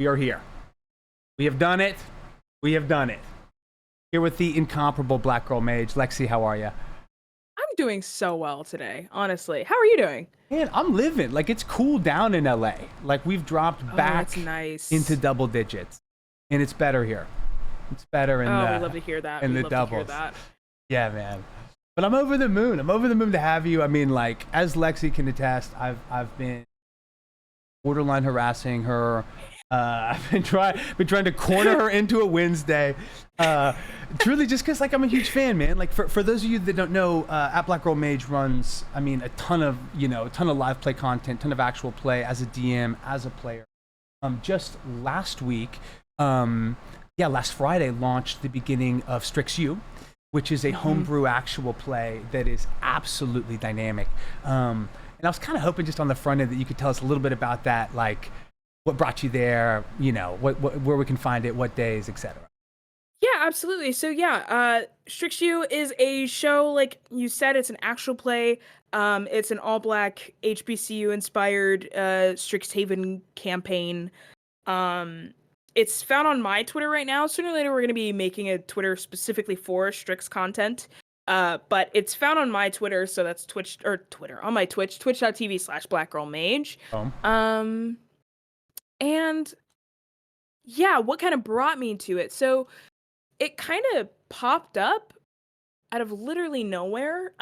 We are here. We have done it. We have done it. Here with the incomparable Black Girl Mage. Lexi, how are you? I'm doing so well today, honestly. How are you doing? Man, I'm living. Like, it's cool down in LA. Like, we've dropped Oh, back that's nice. into double digits. And it's better here. It's better in we love to hear that. in We the love doubles. to hear that. Yeah, man. But I'm over the moon. I'm over the moon to have you. I mean, like, as Lexi can attest, I've been borderline harassing her. I've been trying to corner her into a Wednesday. Truly, just because like I'm a huge fan, man. Like for those of you that don't know, at Black Girl Mage runs, I mean, a ton of live play content, ton of actual play as a DM, as a player. Just last week, last Friday launched the beginning of Strix U, which is a homebrew actual play that is absolutely dynamic. And I was kind of hoping just on the front end that you could tell us a little bit about that, like what brought you there, where we can find it, what days, etc. Yeah, absolutely. So Strix U is a show, like you said, it's an actual play. It's an all-black HBCU inspired Strixhaven campaign. It's found on my Twitter right now. Sooner or later, we're going to be making a Twitter specifically for Strix content. But it's found on my Twitter, so that's on my Twitch, twitch.tv/blackgirlmage. And yeah, what kind of brought me to it? So it kind of popped up out of literally nowhere.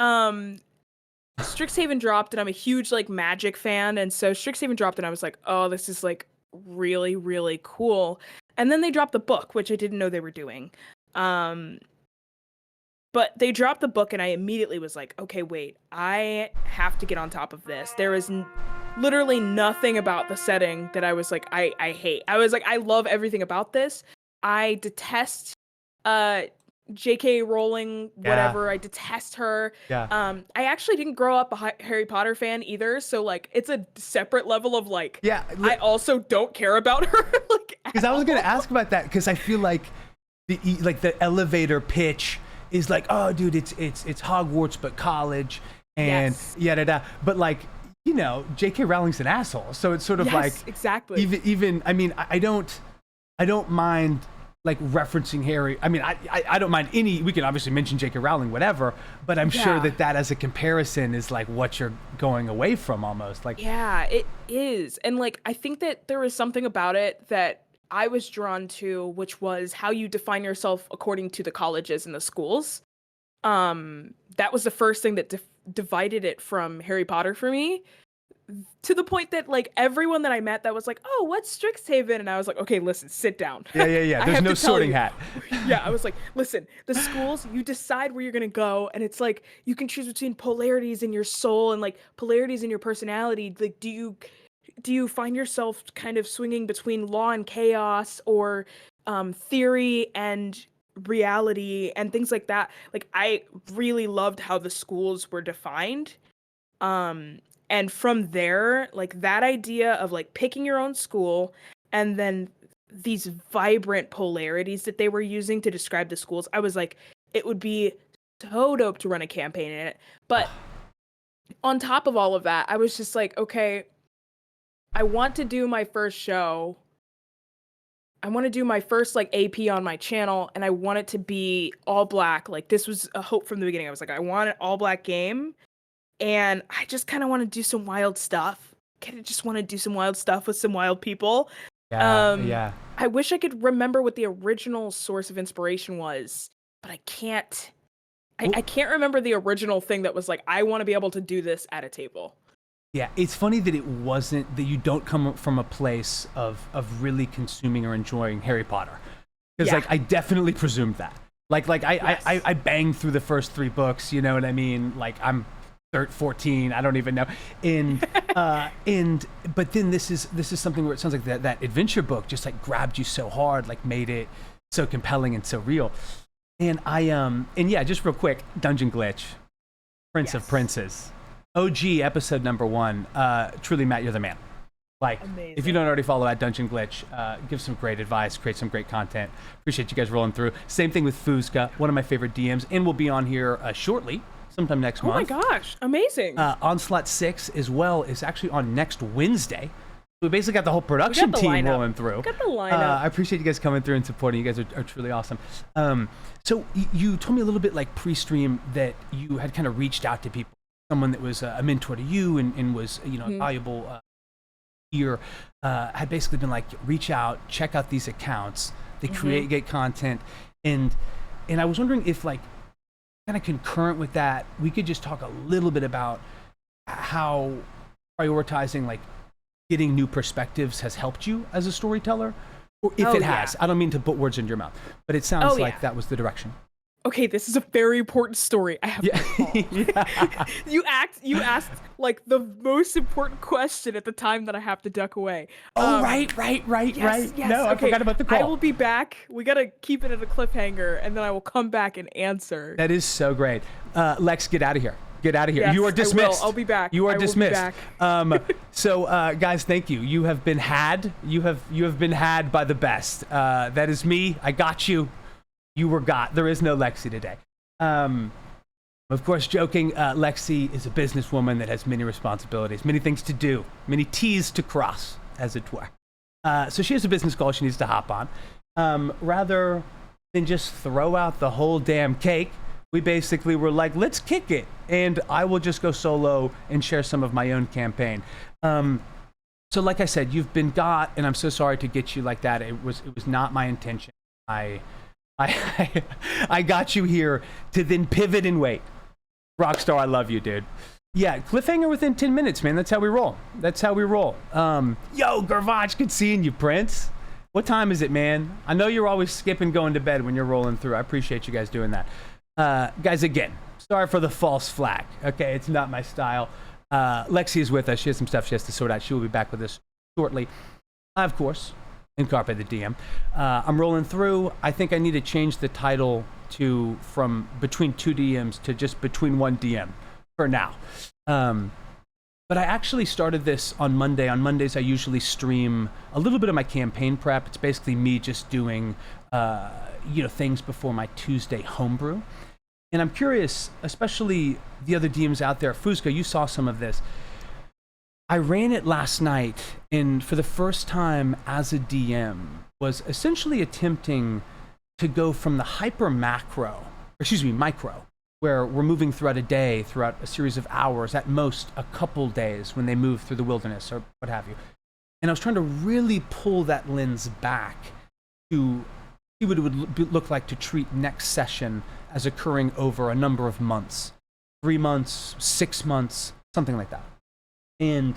Strixhaven dropped, and I'm a huge like Magic fan, and so Strixhaven dropped, and I was like, oh, this is like really, really cool. And then they dropped the book, which I didn't know they were doing. But they dropped the book, and I immediately was like, okay, wait, I have to get on top of this. There is literally nothing about the setting that I was like, I hate. I was like, I love everything about this. I detest J.K. Rowling, whatever. Yeah. I detest her. Yeah. I actually didn't grow up a Harry Potter fan either, so like it's a separate level of like. Yeah. I also don't care about her. Like, because I was gonna ask about that because I feel like the elevator pitch is like, oh, dude, it's Hogwarts but college and yada. But like, J.K. Rowling's an asshole, so it's sort of like exactly. Even I mean, I don't mind like referencing Harry. I mean, I don't mind any. We can obviously mention J.K. Rowling, whatever. But I'm sure that as a comparison is like what you're going away from almost. Like, yeah, it is, and like I think that there was something about it that I was drawn to, which was how you define yourself according to the colleges and the schools. That was the first thing that divided it from Harry Potter for me, to the point that like everyone that I met that was like, oh, what's Strixhaven? And I was like, okay, listen, sit down. Yeah. There's no sorting hat. Yeah, I was like, listen, the schools, you decide where you're going to go. And it's like, you can choose between polarities in your soul and like polarities in your personality. Like, do you find yourself kind of swinging between law and chaos, or theory and reality and things like that? Like, I really loved how the schools were defined. And from there, like that idea of like picking your own school and then these vibrant polarities that they were using to describe the schools, I was like, it would be so dope to run a campaign in it. But on top of all of that, I was just like, okay, I want to do my first show. I want to do my first like AP on my channel, and I want it to be all black. Like, this was a hope from the beginning. I was like, I want an all black game, and I just kind of want to do some wild stuff. Kind of just want to do some wild stuff with some wild people. Yeah. I wish I could remember what the original source of inspiration was, but I can't. I can't remember the original thing that was like, I want to be able to do this at a table. Yeah, it's funny that it wasn't, that you don't come from a place of really consuming or enjoying Harry Potter. Because like, I definitely presumed that. Like I banged through the first 3 books, you know what I mean? Like, I'm 14, I don't even know. And but then this is something where it sounds like that adventure book just like grabbed you so hard, like made it so compelling and so real. And just real quick, Dungeon Glitch, Prince of Princes. OG episode number 1. Truly, Matt, you're the man. Like, amazing. If you don't already follow at Dungeon Glitch, give some great advice, create some great content. Appreciate you guys rolling through. Same thing with Fuzka, one of my favorite DMs, and we'll be on here shortly, sometime next month. Oh my gosh, amazing. Onslaught 6 as well is actually on next Wednesday. We basically got the whole production team lineup. rolling through. We got the lineup. I appreciate you guys coming through and supporting. You guys are truly awesome. So you told me a little bit like pre-stream that you had kind of reached out to people, someone that was a mentor to you and was, you know, a valuable year, had basically been like, reach out, check out these accounts. They create, get content. And I was wondering if like kind of concurrent with that, we could just talk a little bit about how prioritizing like getting new perspectives has helped you as a storyteller, or if it has. I don't mean to put words in your mouth, but it sounds like that was the direction. Okay, this is a very important story. I have to call. You asked like the most important question at the time that I have to duck away. Oh, right. Yes. No, I forgot about the call. I will be back. We gotta keep it at a cliffhanger, and then I will come back and answer. That is so great. Lex, get out of here. Get out of here. Yes, You are dismissed. I'll be back. You are dismissed. So, guys, thank you. You have been had. You have been had by the best. That is me. I got you. You were got. There is no Lexi today. Of course, joking. Lexi is a businesswoman that has many responsibilities, many things to do, many T's to cross, as it were. So she has a business call she needs to hop on. Rather than just throw out the whole damn cake, we basically were like, let's kick it. And I will just go solo and share some of my own campaign. So like I said, you've been got, and I'm so sorry to get you like that. It was not my intention. I got you here to then pivot and wait. Rockstar, I love you, dude. Yeah, cliffhanger within 10 minutes, man. That's how we roll. Yo, Garbage, good seeing you, Prince. What time is it, man? I know you're always skipping going to bed when you're rolling through. I appreciate you guys doing that. Guys, again, sorry for the false flag. Okay, it's not my style. Lexi is with us. She has some stuff she has to sort out. She will be back with us shortly. Of course, in Carpe the DM. I'm rolling through. I think I need to change the title from between two DMs to just between one DM for now. But I actually started this on Monday. On Mondays, I usually stream a little bit of my campaign prep. It's basically me just doing things before my Tuesday homebrew. And I'm curious, especially the other DMs out there. Fuzka, you saw some of this. I ran it last night, and for the first time as a DM, was essentially attempting to go from the micro, where we're moving throughout a day, throughout a series of hours, at most a couple days when they move through the wilderness or what have you. And I was trying to really pull that lens back to see what it would look like to treat next session as occurring over a number of months, 3 months, 6 months, something like that. And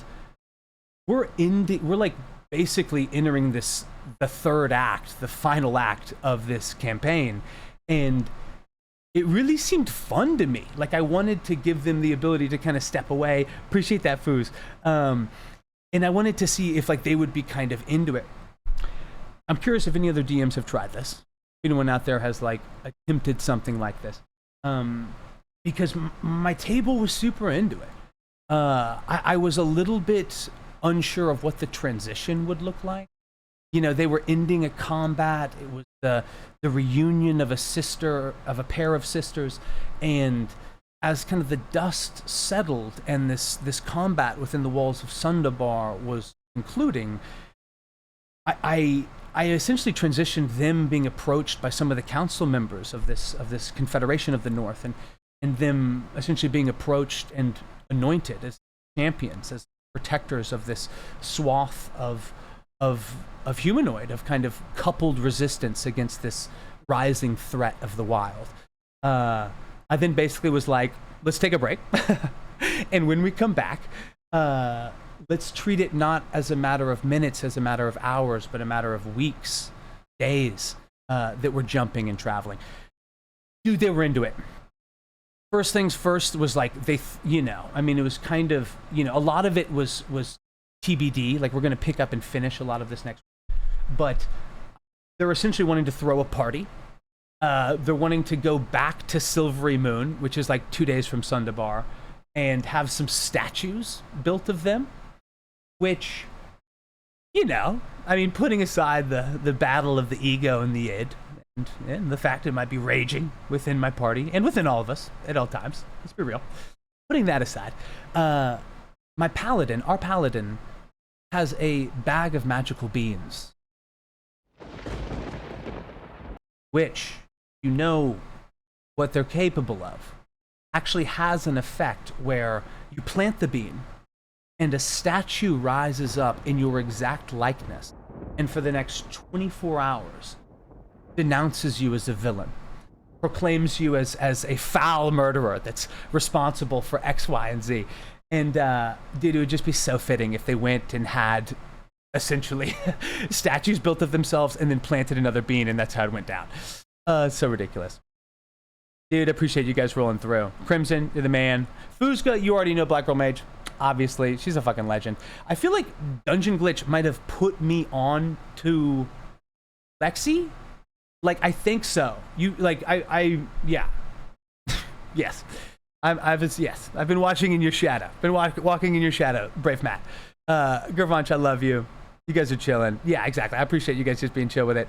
we're like basically entering the third act, the final act of this campaign. And it really seemed fun to me. Like I wanted to give them the ability to kind of step away. Appreciate that, Foos. And I wanted to see if like they would be kind of into it. I'm curious if any other DMs have tried this. If anyone out there has like attempted something like this. Because my table was super into it. I was a little bit unsure of what the transition would look like. You know, they were ending a combat. It was the reunion of a pair of sisters. And as kind of the dust settled and this combat within the walls of Sundabar was concluding, I essentially transitioned them being approached by some of the council members of this Confederation of the North, and them essentially being approached and anointed as champions, as protectors of this swath of humanoid, of kind of coupled resistance against this rising threat of the wild. I then basically was like, let's take a break. And when we come back, let's treat it not as a matter of minutes, as a matter of hours, but a matter of weeks, days, that we're jumping and traveling. Dude, they were into it. First things first was like, it was kind of, a lot of it was TBD, like we're going to pick up and finish a lot of this next week. But they're essentially wanting to throw a party. They're wanting to go back to Silvery Moon, which is like 2 days from Sundabar, and have some statues built of them, which, putting aside the battle of the ego and the id, and the fact it might be raging within my party and within all of us at all times, let's be real. Putting that aside, our paladin has a bag of magical beans, which, you know what they're capable of, actually has an effect where you plant the bean and a statue rises up in your exact likeness, and for the next 24 hours denounces you as a villain, proclaims you as a foul murderer that's responsible for X, Y, and Z. And dude, it would just be so fitting if they went and had essentially statues built of themselves and then planted another bean, and that's how it went down. So ridiculous. Dude, I appreciate you guys rolling through. Crimson, you're the man. Fuzga, you already know Black Girl Mage. Obviously, she's a fucking legend. I feel like Dungeon Glitch might have put me on to Lexi. Like, I think so. You, like, yeah. Yes. Yes. I've been watching in your shadow. Been walking in your shadow, Brave Matt. Gervanch, I love you. You guys are chilling. Yeah, exactly. I appreciate you guys just being chill with it.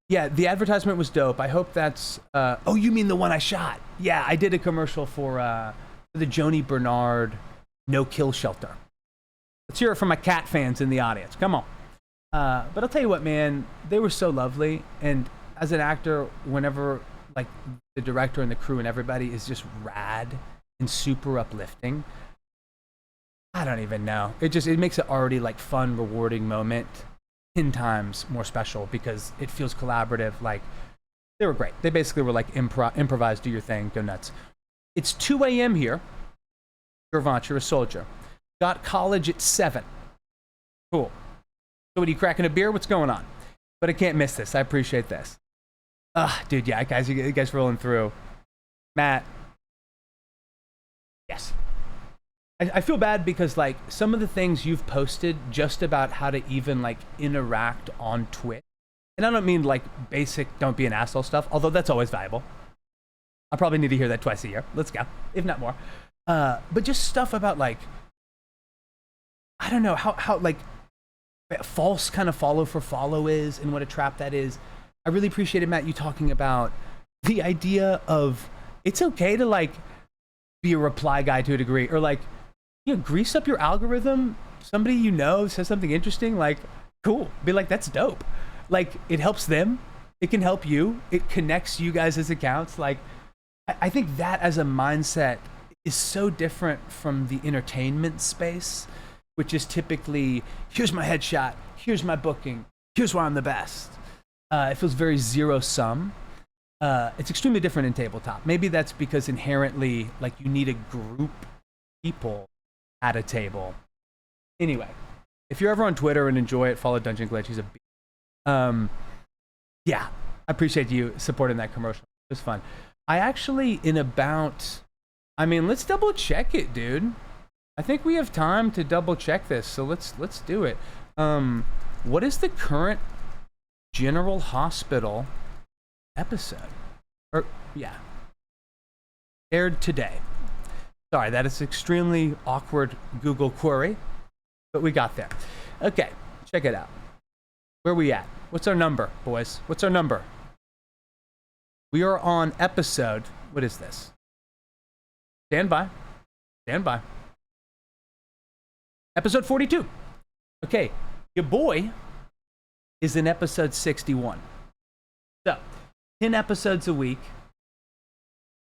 Yeah, the advertisement was dope. I hope that's... oh, you mean the one I shot? Yeah, I did a commercial for the Joni Bernard no-kill shelter. Let's hear it from my cat fans in the audience. Come on. But I'll tell you what, man. They were so lovely. And as an actor, whenever like the director and the crew and everybody is just rad and super uplifting, I don't even know. It makes it already like fun, rewarding moment 10 times more special because it feels collaborative. Like, they were great. They basically were like, improvise, do your thing, go nuts. It's 2 a.m. here. Gervant, you're a soldier. Got college at 7. Cool. So what, are you cracking a beer? What's going on? But I can't miss this. I appreciate this. Dude, yeah, guys, you guys rolling through. Matt. Yes. I feel bad because, like, some of the things you've posted just about how to even, like, interact on Twitch. And I don't mean, like, basic don't be an asshole stuff, although that's always valuable. I probably need to hear that twice a year. Let's go, if not more. But just stuff about, like, I don't know, how like, false kind of follow for follow is and what a trap that is. I really appreciated, Matt, you talking about the idea of it's okay to, like, be a reply guy to a degree, or, like, you know, grease up your algorithm. Somebody you know says something interesting, like, cool. Be like, that's dope. Like, it helps them. It can help you. It connects you guys as accounts. Like, I think that as a mindset is so different from the entertainment space, which is typically, here's my headshot, here's my booking, here's why I'm the best. It feels very zero-sum. It's extremely different in tabletop. Maybe that's because inherently, like, you need a group of people at a table. Anyway, if you're ever on Twitter and enjoy it, follow Dungeon Glitch. He's a yeah, I appreciate you supporting that commercial. It was fun. I actually, let's double check it, dude. I think we have time to double check this, so let's do it. What is the current General Hospital episode? Aired today. Sorry, that is extremely awkward Google query, but we got there. Okay, check it out. Where are we at? What's our number, boys? What's our number? We are on episode, what is this? Stand by. Episode 42. Okay, your boy is in episode 61. So, 10 episodes a week.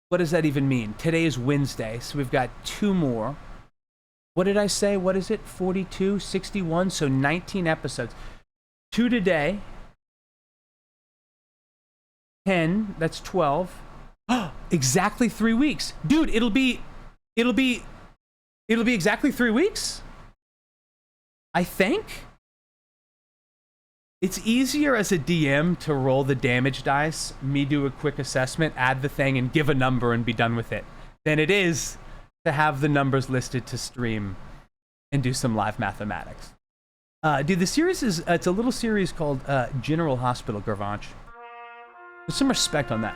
What does that even mean? Today is Wednesday, so we've got 2 more. What did I say? What is it? 42, 61, so 19 episodes. 2 today. 10, that's 12. Exactly 3 weeks. Dude, it'll be exactly 3 weeks? I think. It's easier as a DM to roll the damage dice, me do a quick assessment, add the thing, and give a number and be done with it, than it is to have the numbers listed to stream and do some live mathematics. Dude, the series is, it's a little series called General Hospital, Gervanch. There's some respect on that.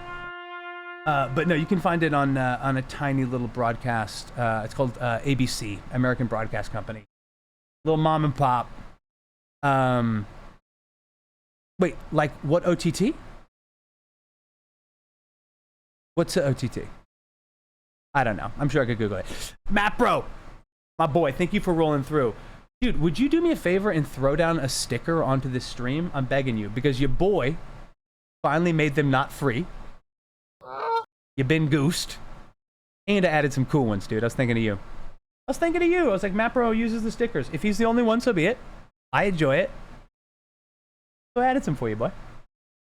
But no, you can find it on a tiny little broadcast. It's called ABC, American Broadcast Company. Little mom and pop. Wait, like what OTT? What's the OTT? I don't know. I'm sure I could Google it. Matt Bro, my boy, thank you for rolling through. Dude, would you do me a favor and throw down a sticker onto this stream? I'm begging you, because your boy finally made them not free. You've been goosed. And I added some cool ones, dude. I was thinking of you. I was like, Matt Bro uses the stickers. If he's the only one, so be it. I enjoy it. So I added some for you, boy.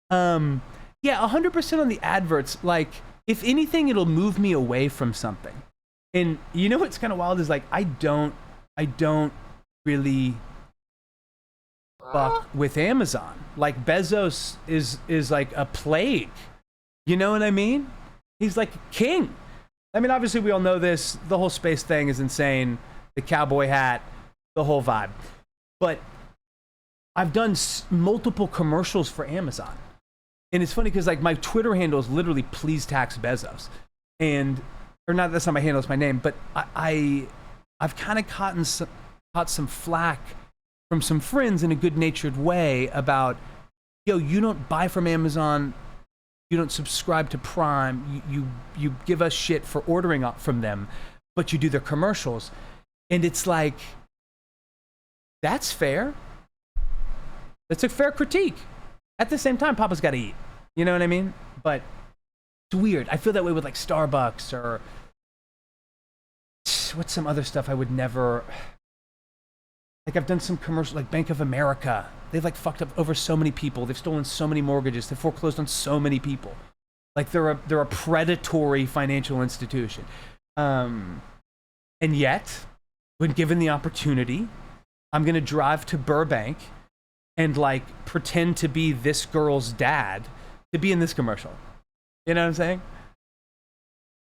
Yeah, 100% on the adverts. Like, if anything, it'll move me away from something. And you know what's kind of wild is like, I don't really fuck with Amazon. Like, Bezos is like a plague. You know what I mean? He's like a king. I mean, obviously we all know this. The whole space thing is insane. The cowboy hat, the whole vibe. But I've done multiple commercials for Amazon. And it's funny because like my Twitter handle is literally please tax Bezos. And, or not, that's not my handle, it's my name. But I've kind of caught some flack from some friends in a good-natured way about, yo, you don't buy from Amazon, you don't subscribe to Prime, you give us shit for ordering from them, but you do their commercials. And it's like, that's fair. That's a fair critique. At the same time, Papa's got to eat. You know what I mean? But it's weird. I feel that way with like Starbucks or what's some other stuff I would never... Like I've done some commercial, like Bank of America. They've like fucked up over so many people. They've stolen so many mortgages. They've foreclosed on so many people. Like they're a predatory financial institution. And yet, when given the opportunity, I'm gonna drive to Burbank and like pretend to be this girl's dad to be in this commercial. You know what I'm saying?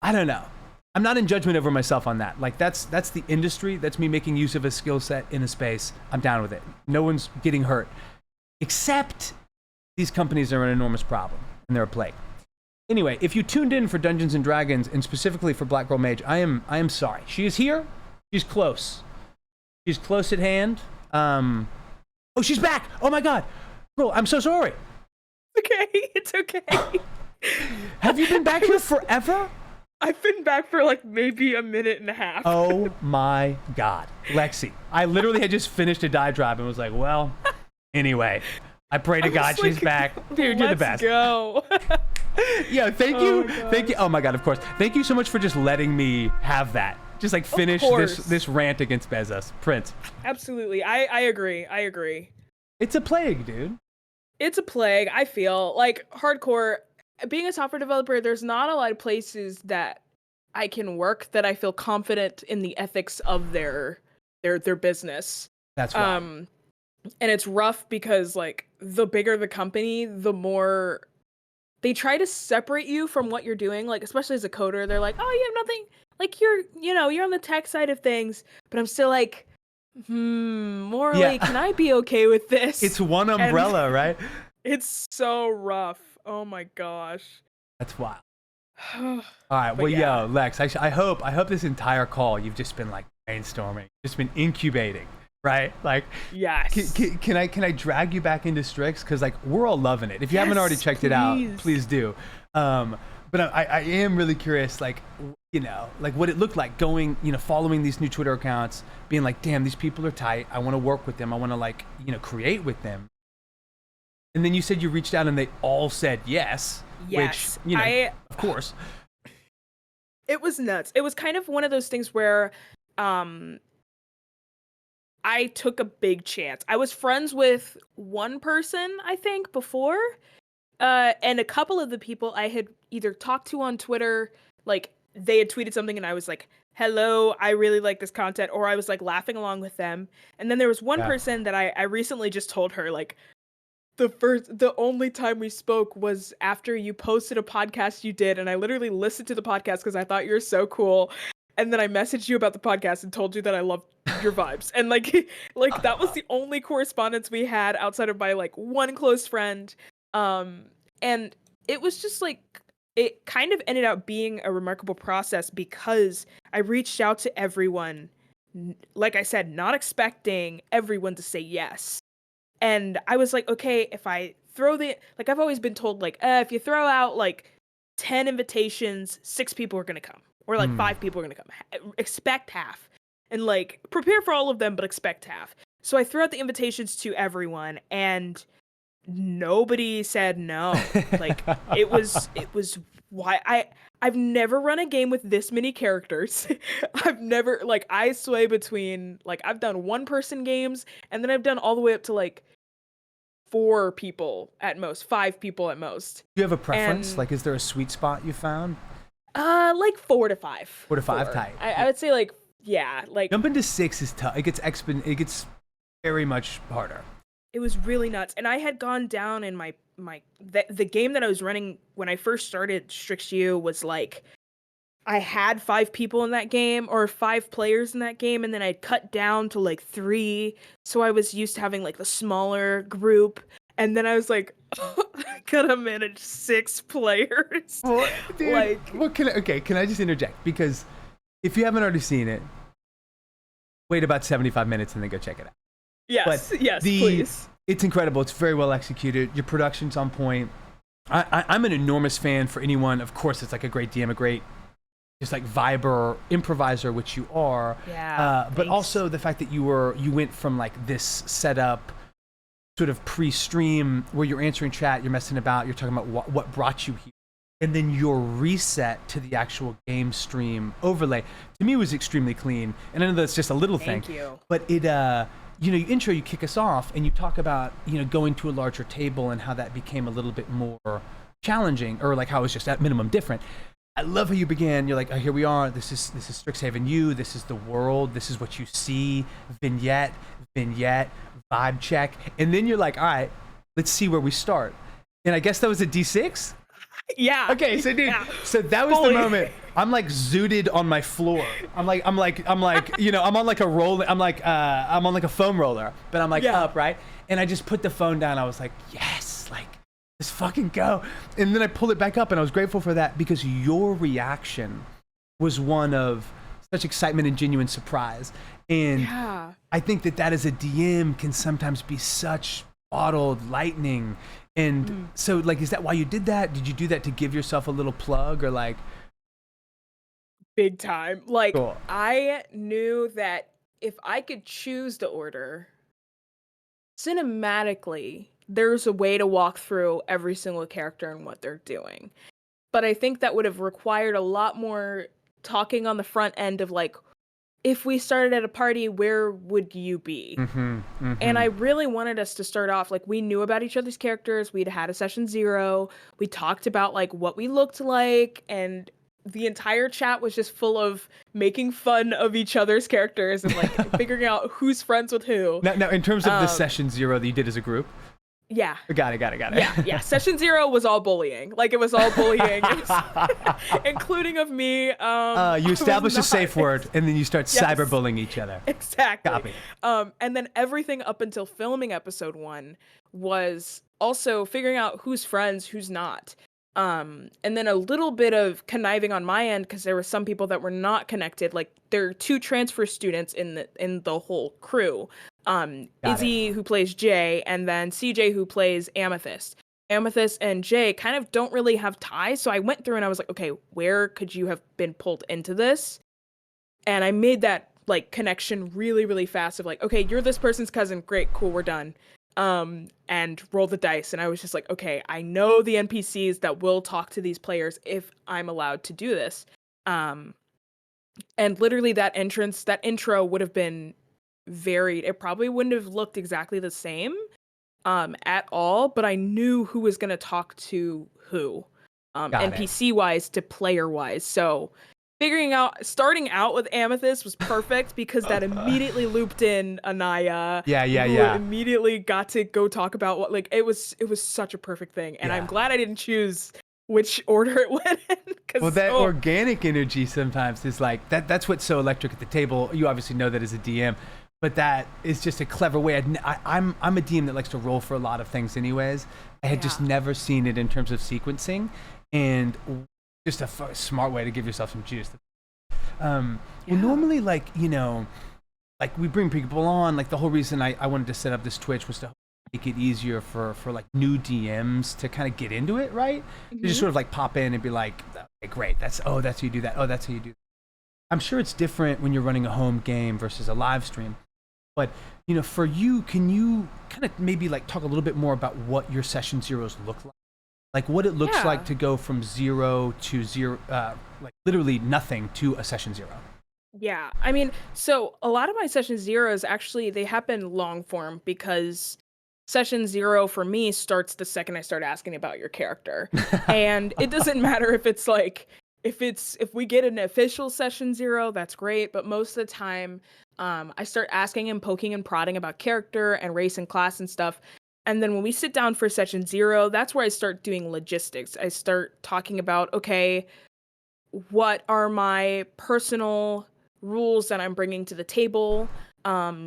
I don't know. I'm not in judgment over myself on that. Like that's the industry. That's me making use of a skill set in a space. I'm down with it. No one's getting hurt. Except these companies are an enormous problem and they're a plague. Anyway, if you tuned in for Dungeons and Dragons and specifically for Black Girl Mage, I am sorry. She is here. She's close. She's close at hand. Oh, she's back. Oh my God. Girl, I'm so sorry. Okay, it's okay. Have you been back here forever? I've been back for like maybe a minute and a half. Oh my God. Lexi, I literally had just finished a diatribe and was like, well, anyway, I pray to God she's back. Dude, you're the best. Let's go. Yeah, thank you. Thank you. Oh my God, of course. Thank you so much for just letting me have that. Just like finish this rant against Bezos. Prince. Absolutely. I agree. It's a plague, dude. It's a plague. I feel like hardcore. Being a software developer, there's not a lot of places that I can work that I feel confident in the ethics of their business. That's right. And it's rough because like the bigger the company, the more they try to separate you from what you're doing. Like especially as a coder, they're like, "Oh, you have nothing. Like you're on the tech side of things." But I'm still like, morally, can I be okay with this? It's one umbrella, right? It's so rough. Oh my gosh. That's wild. All right. Well, yeah. Yo, Lex, I hope this entire call you've just been like brainstorming, just been incubating, right? Like, yes. Can I drag you back into Strix? Because like we're all loving it. If you haven't already checked it out, please do. But I am really curious, like, you know, like what it looked like going, you know, following these new Twitter accounts, being like, damn, these people are tight. I want to work with them. I want to like, you know, create with them. And then you said you reached out and they all said yes. Yes. Which, you know, of course. It was nuts. It was kind of one of those things where I took a big chance. I was friends with one person, I think, before. And a couple of the people I had either talked to on Twitter, like they had tweeted something and I was like, hello, I really like this content. Or I was like laughing along with them. And then there was one person that I recently just told her, like, the only time we spoke was after you posted a podcast you did, and I literally listened to the podcast because I thought you were so cool, and then I messaged you about the podcast and told you that I loved your vibes, and like that was the only correspondence we had outside of my like one close friend, and it was just like it kind of ended up being a remarkable process because I reached out to everyone, like I said, not expecting everyone to say yes. And I was like, okay, if I throw like I've always been told, like, if you throw out like 10 invitations, 6 people are going to come. Or like 5 people are going to come. Expect half. and like prepare for all of them, but expect half. So I threw out the invitations to everyone, and nobody said no. Like it was why I've never run a game with this many characters. I've never like I sway between like I've done one person games, and then I've done all the way up to like 4 people at most, 5 people at most. Do you have a preference? And Like, is there a sweet spot you found? like 4 to 5. 4 to 5 tight. I would say like yeah, like Jumping to 6 is tough. It gets very much harder. it was really nuts. And I had gone down in the game that I was running when I first started Strix U was like I had 5 people in that game or 5 players in that game, and then I'd cut down to like 3. So I was used to having like the smaller group. And then I was like, oh, I gotta manage 6 players. Well, dude, like, what can I just interject? Because if you haven't already seen it, wait about 75 minutes and then go check it out. yes, But yes, please. It's incredible. It's very well executed. Your production's on point. I'm an enormous fan for anyone. Of course, it's like a great DM, a great just like viber improviser, which you are. Yeah. But also the fact that you went from like this setup sort of pre-stream where you're answering chat, you're messing about, you're talking about what brought you here, and then your reset to the actual game stream overlay to me was extremely clean. And I know that's just a little thing. Thank you. But it you kick us off and you talk about going to a larger table and how that became a little bit more challenging, or like how it was just at minimum different. I love how you began. You're like, oh, here we are. This is Strixhaven U. This is the world. This is what you see. Vignette, vibe check. And then you're like, all right, let's see where we start. And I guess that was a D6? Yeah. Okay, so dude, yeah. so that was Fully. the moment. I'm like zooted on my floor. I'm like, I'm on like a roll. I'm on like a foam roller, but I'm like up, right? And I just put the phone down. I was like, yes, like, let's fucking go. And then I pulled it back up, and I was grateful for that because your reaction was one of such excitement and genuine surprise. And I think that as a DM can sometimes be such bottled lightning. And so like, is that why you did that? Did you do that to give yourself a little plug, or like? Big time. Like, Cool. I knew that if I could choose to order, cinematically, there's a way to walk through every single character and what they're doing. But I think that would have required a lot more talking on the front end of like, if we started at a party, where would you be? And I really wanted us to start off like we knew about each other's characters. We'd had a session 0. We talked about like what we looked like, and the entire chat was just full of making fun of each other's characters and like figuring out who's friends with who. Now, in terms of the session 0 that you did as a group. Yeah. Got it. Yeah. Session 0 was all bullying. Like, it was all bullying, including of me. You establish a safe word, and then you start cyberbullying each other. Exactly. Copy. And then everything up until filming episode 1 was also figuring out who's friends, who's not. And then a little bit of conniving on my end because there were some people that were not connected. Like, there are 2 transfer students in the whole crew. Izzy, who plays Jay, and then CJ, who plays Amethyst. Amethyst and Jay kind of don't really have ties, so I went through and I was like, okay, where could you have been pulled into this? And I made that like connection really, really fast of like, okay, you're this person's cousin, great, cool, we're done. And roll the dice, and I was just like, okay, I know the NPCs that will talk to these players if I'm allowed to do this. And literally that intro would have been varied. It probably wouldn't have looked exactly the same at all, but I knew who was going to talk to who, NPC wise to player wise. So starting out with Amethyst was perfect because that immediately looped in Anaya. Who immediately got to go talk about what, like, it was such a perfect thing. And I'm glad I didn't choose which order it went in. Well, that organic energy sometimes is like, that's what's so electric at the table. You obviously know that as a DM, but that is just a clever way. I'm a DM that likes to roll for a lot of things anyways. I had just never seen it in terms of sequencing, and just a smart way to give yourself some juice. Well, normally, like, like we bring people on, like the whole reason I wanted to set up this Twitch was to make it easier for like new DMs to kind of get into it, right? To just sort of like pop in and be like, okay, great, that's how you do that. Oh, that's how you do that. I'm sure it's different when you're running a home game versus a live stream. But, for you, can you kind of maybe like talk a little bit more about what your session zeros look like? Like what it looks like to go from 0 to 0, like literally nothing to a session 0. Yeah, I mean, so a lot of my session zeros actually they happen long form because session 0 for me starts the second I start asking about your character. And it doesn't matter if it's like if we get an official session 0, that's great, but most of the time I start asking and poking and prodding about character and race and class and stuff. And then when we sit down for session 0, that's where I start doing logistics. I start talking about, okay, what are my personal rules that I'm bringing to the table,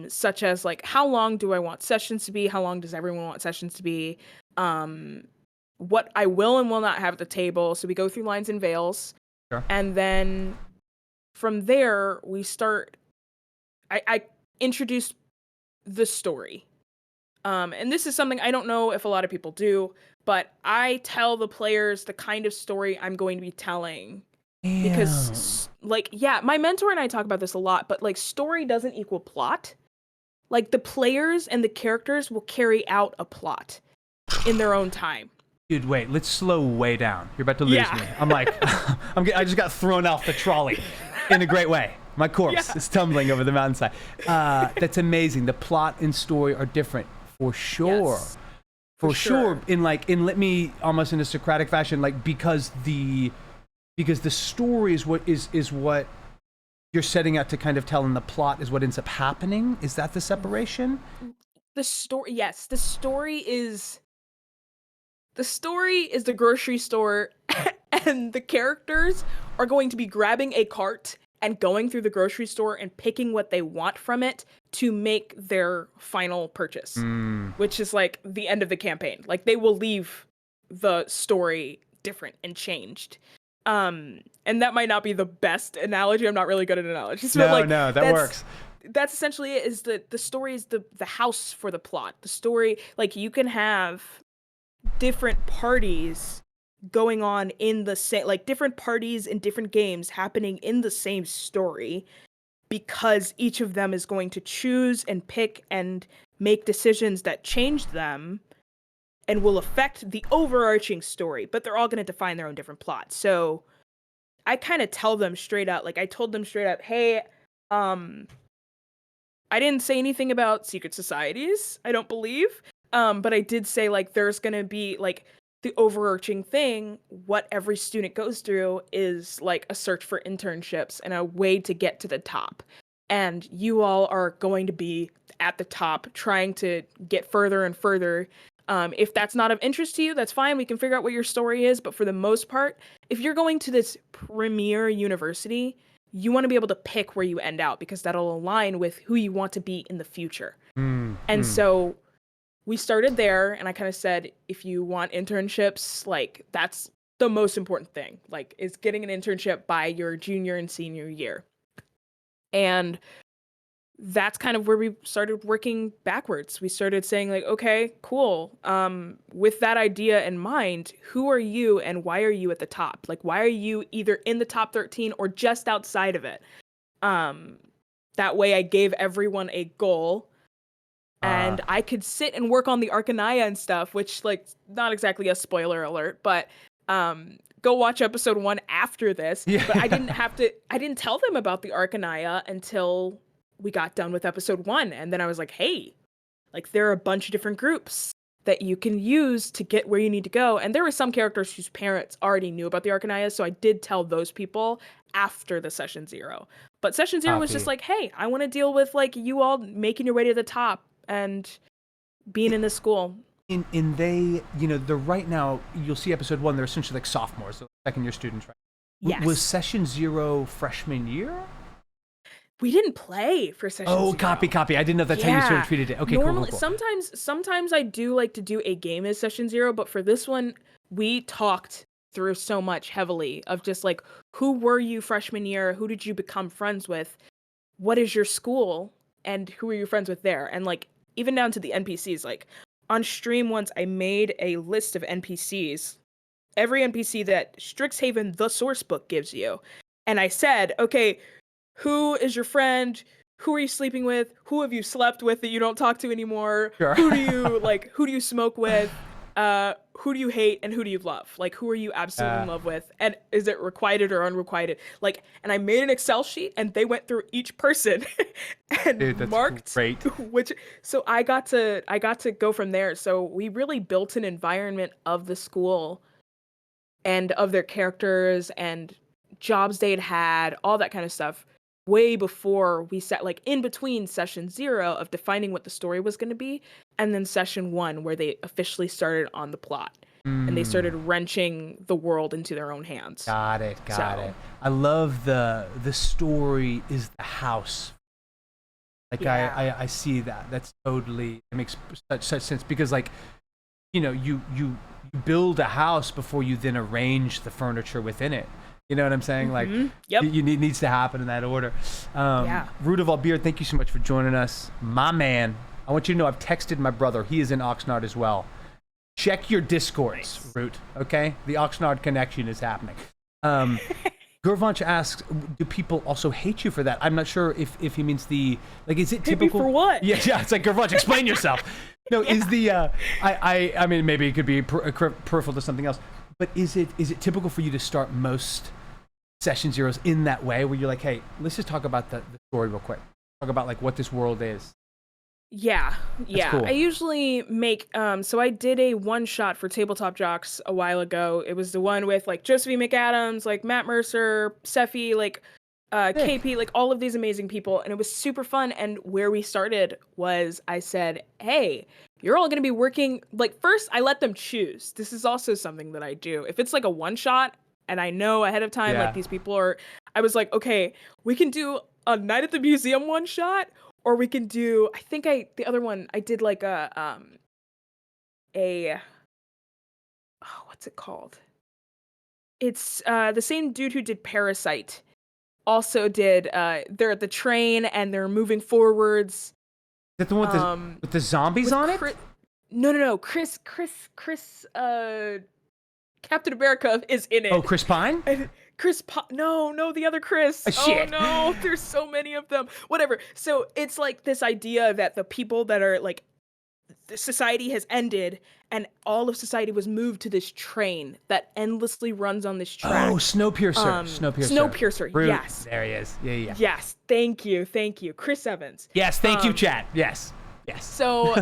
such as like how long do I want sessions to be? How long does everyone want sessions to be? What I will and will not have at the table. So we go through lines and veils. Sure. And then from there, we start. I introduce the story. And this is something I don't know if a lot of people do, but I tell the players the kind of story I'm going to be telling. Because, like, yeah, my mentor and I talk about this a lot, but, like, story doesn't equal plot. Like, the players and the characters will carry out a plot in their own time. Dude, wait, let's slow way down. You're about to lose me. I'm like, I just got thrown off the trolley in a great way. My corpse is tumbling over the mountainside. That's amazing. The plot and story are different, for sure. Yes, for sure. In let me almost in a Socratic fashion, like because the story is what you're setting out to kind of tell, and the plot is what ends up happening. Is that the separation? The story, yes. The story is the grocery store, and the characters are going to be grabbing a cart and going through the grocery store and picking what they want from it to make their final purchase, which is like the end of the campaign. Like they will leave the story different and changed. And that might not be the best analogy. I'm not really good at analogies. But No, that works. That's essentially it. Is the story is the house for the plot. The story, like you can have different parties going on in the same, like different parties in different games happening in the same story, because each of them is going to choose and pick and make decisions that change them and will affect the overarching story, but they're all going to define their own different plots. So I kind of tell them straight up, like I told them straight up, hey, I didn't say anything about secret societies, I don't believe. But I did say like there's going to be like the overarching thing, what every student goes through is like a search for internships and a way to get to the top. And you all are going to be at the top trying to get further and further. If that's not of interest to you, that's fine. We can figure out what your story is. But for the most part, if you're going to this premier university, you want to be able to pick where you end out because that'll align with who you want to be in the future. So we started there, and I kind of said, if you want internships, like that's the most important thing, like is getting an internship by your junior and senior year. And that's kind of where we started working backwards. We started saying like, okay, cool. With that idea in mind, who are you and why are you at the top? Like, why are you either in the top 13 or just outside of it? That way I gave everyone a goal. And I could sit and work on the Arcanaya and stuff, which, like, not exactly a spoiler alert, but go watch episode 1 after this. Yeah. But I didn't tell them about the Arcanaya until we got done with episode 1. And then I was like, hey, like, there are a bunch of different groups that you can use to get where you need to go. And there were some characters whose parents already knew about the Arcanaya, so I did tell those people after the session 0. But session 0 was just like, hey, I want to deal with, like, you all making your way to the top and being in this school. And they, they're right now, you'll see episode 1, they're essentially like sophomores, so second year students, right? Yes. Was session 0 freshman year? We didn't play for session 0. Oh, copy. I didn't know that's how you sort of treated it. Okay, normally, cool. Sometimes I do like to do a game as session 0, but for this one, we talked through so much heavily of just like, who were you freshman year? Who did you become friends with? What is your school? And who are you friends with there? And like, even down to the NPCs, like on stream once I made a list of NPCs, every NPC that Strixhaven the source book gives you. And I said, okay, who is your friend? Who are you sleeping with? Who have you slept with that you don't talk to anymore? Sure. Who do you smoke with? Who do you hate and who do you love? Like, who are you absolutely in love with? And is it requited or unrequited? Like, and I made an Excel sheet and they went through each person and Dude, that's marked great. which, so I got to go from there. So we really built an environment of the school and of their characters and jobs they'd had, all that kind of stuff, way before we set, like in between session 0 of defining what the story was going to be, and then session 1 where they officially started on the plot and they started Mm, wrenching the world into their own hands. got it. Got So, it. I love the story is the house. Like yeah. I see that. That's totally, it makes such sense because like, you build a house before you then arrange the furniture within it. You know what I'm saying? Like, Yep. needs to happen in that order. Yeah. Root of all beer, thank you so much for joining us, my man. I want you to know I've texted my brother. He is in Oxnard as well. Check your discords, Nice. Root. Okay, the Oxnard connection is happening. Um, Gurvanch asks, do people also hate you for that? I'm not sure if he means is it Hit me typical? for what? Yeah, it's like Gurvanch, explain yourself. No, is the I mean maybe it could be peripheral to something else, but is it typical for you to start most session zeros in that way where you're like, hey, let's just talk about the story real quick, talk about like what this world is. Yeah, That's yeah. cool. I usually make so I did a one shot for Tabletop Jocks a while ago. It was the one with like Josephine McAdams, like Matt Mercer, Seffi, like Sick. KP, like all of these amazing people, and it was super fun. And where we started was I said, "Hey, you're all going to be working." Like first, I let them choose. This is also something that I do. If it's like a one shot, and I know ahead of time, like Yeah. these people are, I was like, okay, we can do a night at the museum one shot, or we can do. I think the other one I did like a oh, what's it called? It's the same dude who did Parasite also did they're at the train and they're moving forwards Is that the one um with the zombies with on it? Chris. No, Chris Captain America is in Oh, it. Chris Pine? And no, the other Chris. Oh Shit. no, there's so many of them. Whatever. So it's like this idea that the people that are like the society has ended and all of society was moved to this train that endlessly runs on this Oh, track. Snowpiercer. Snowpiercer. Snowpiercer, Root. yes. There he is. Yeah, yeah. Yes, thank you. Chris Evans. Yes, thank you, Um, chat. Yes. Yes. so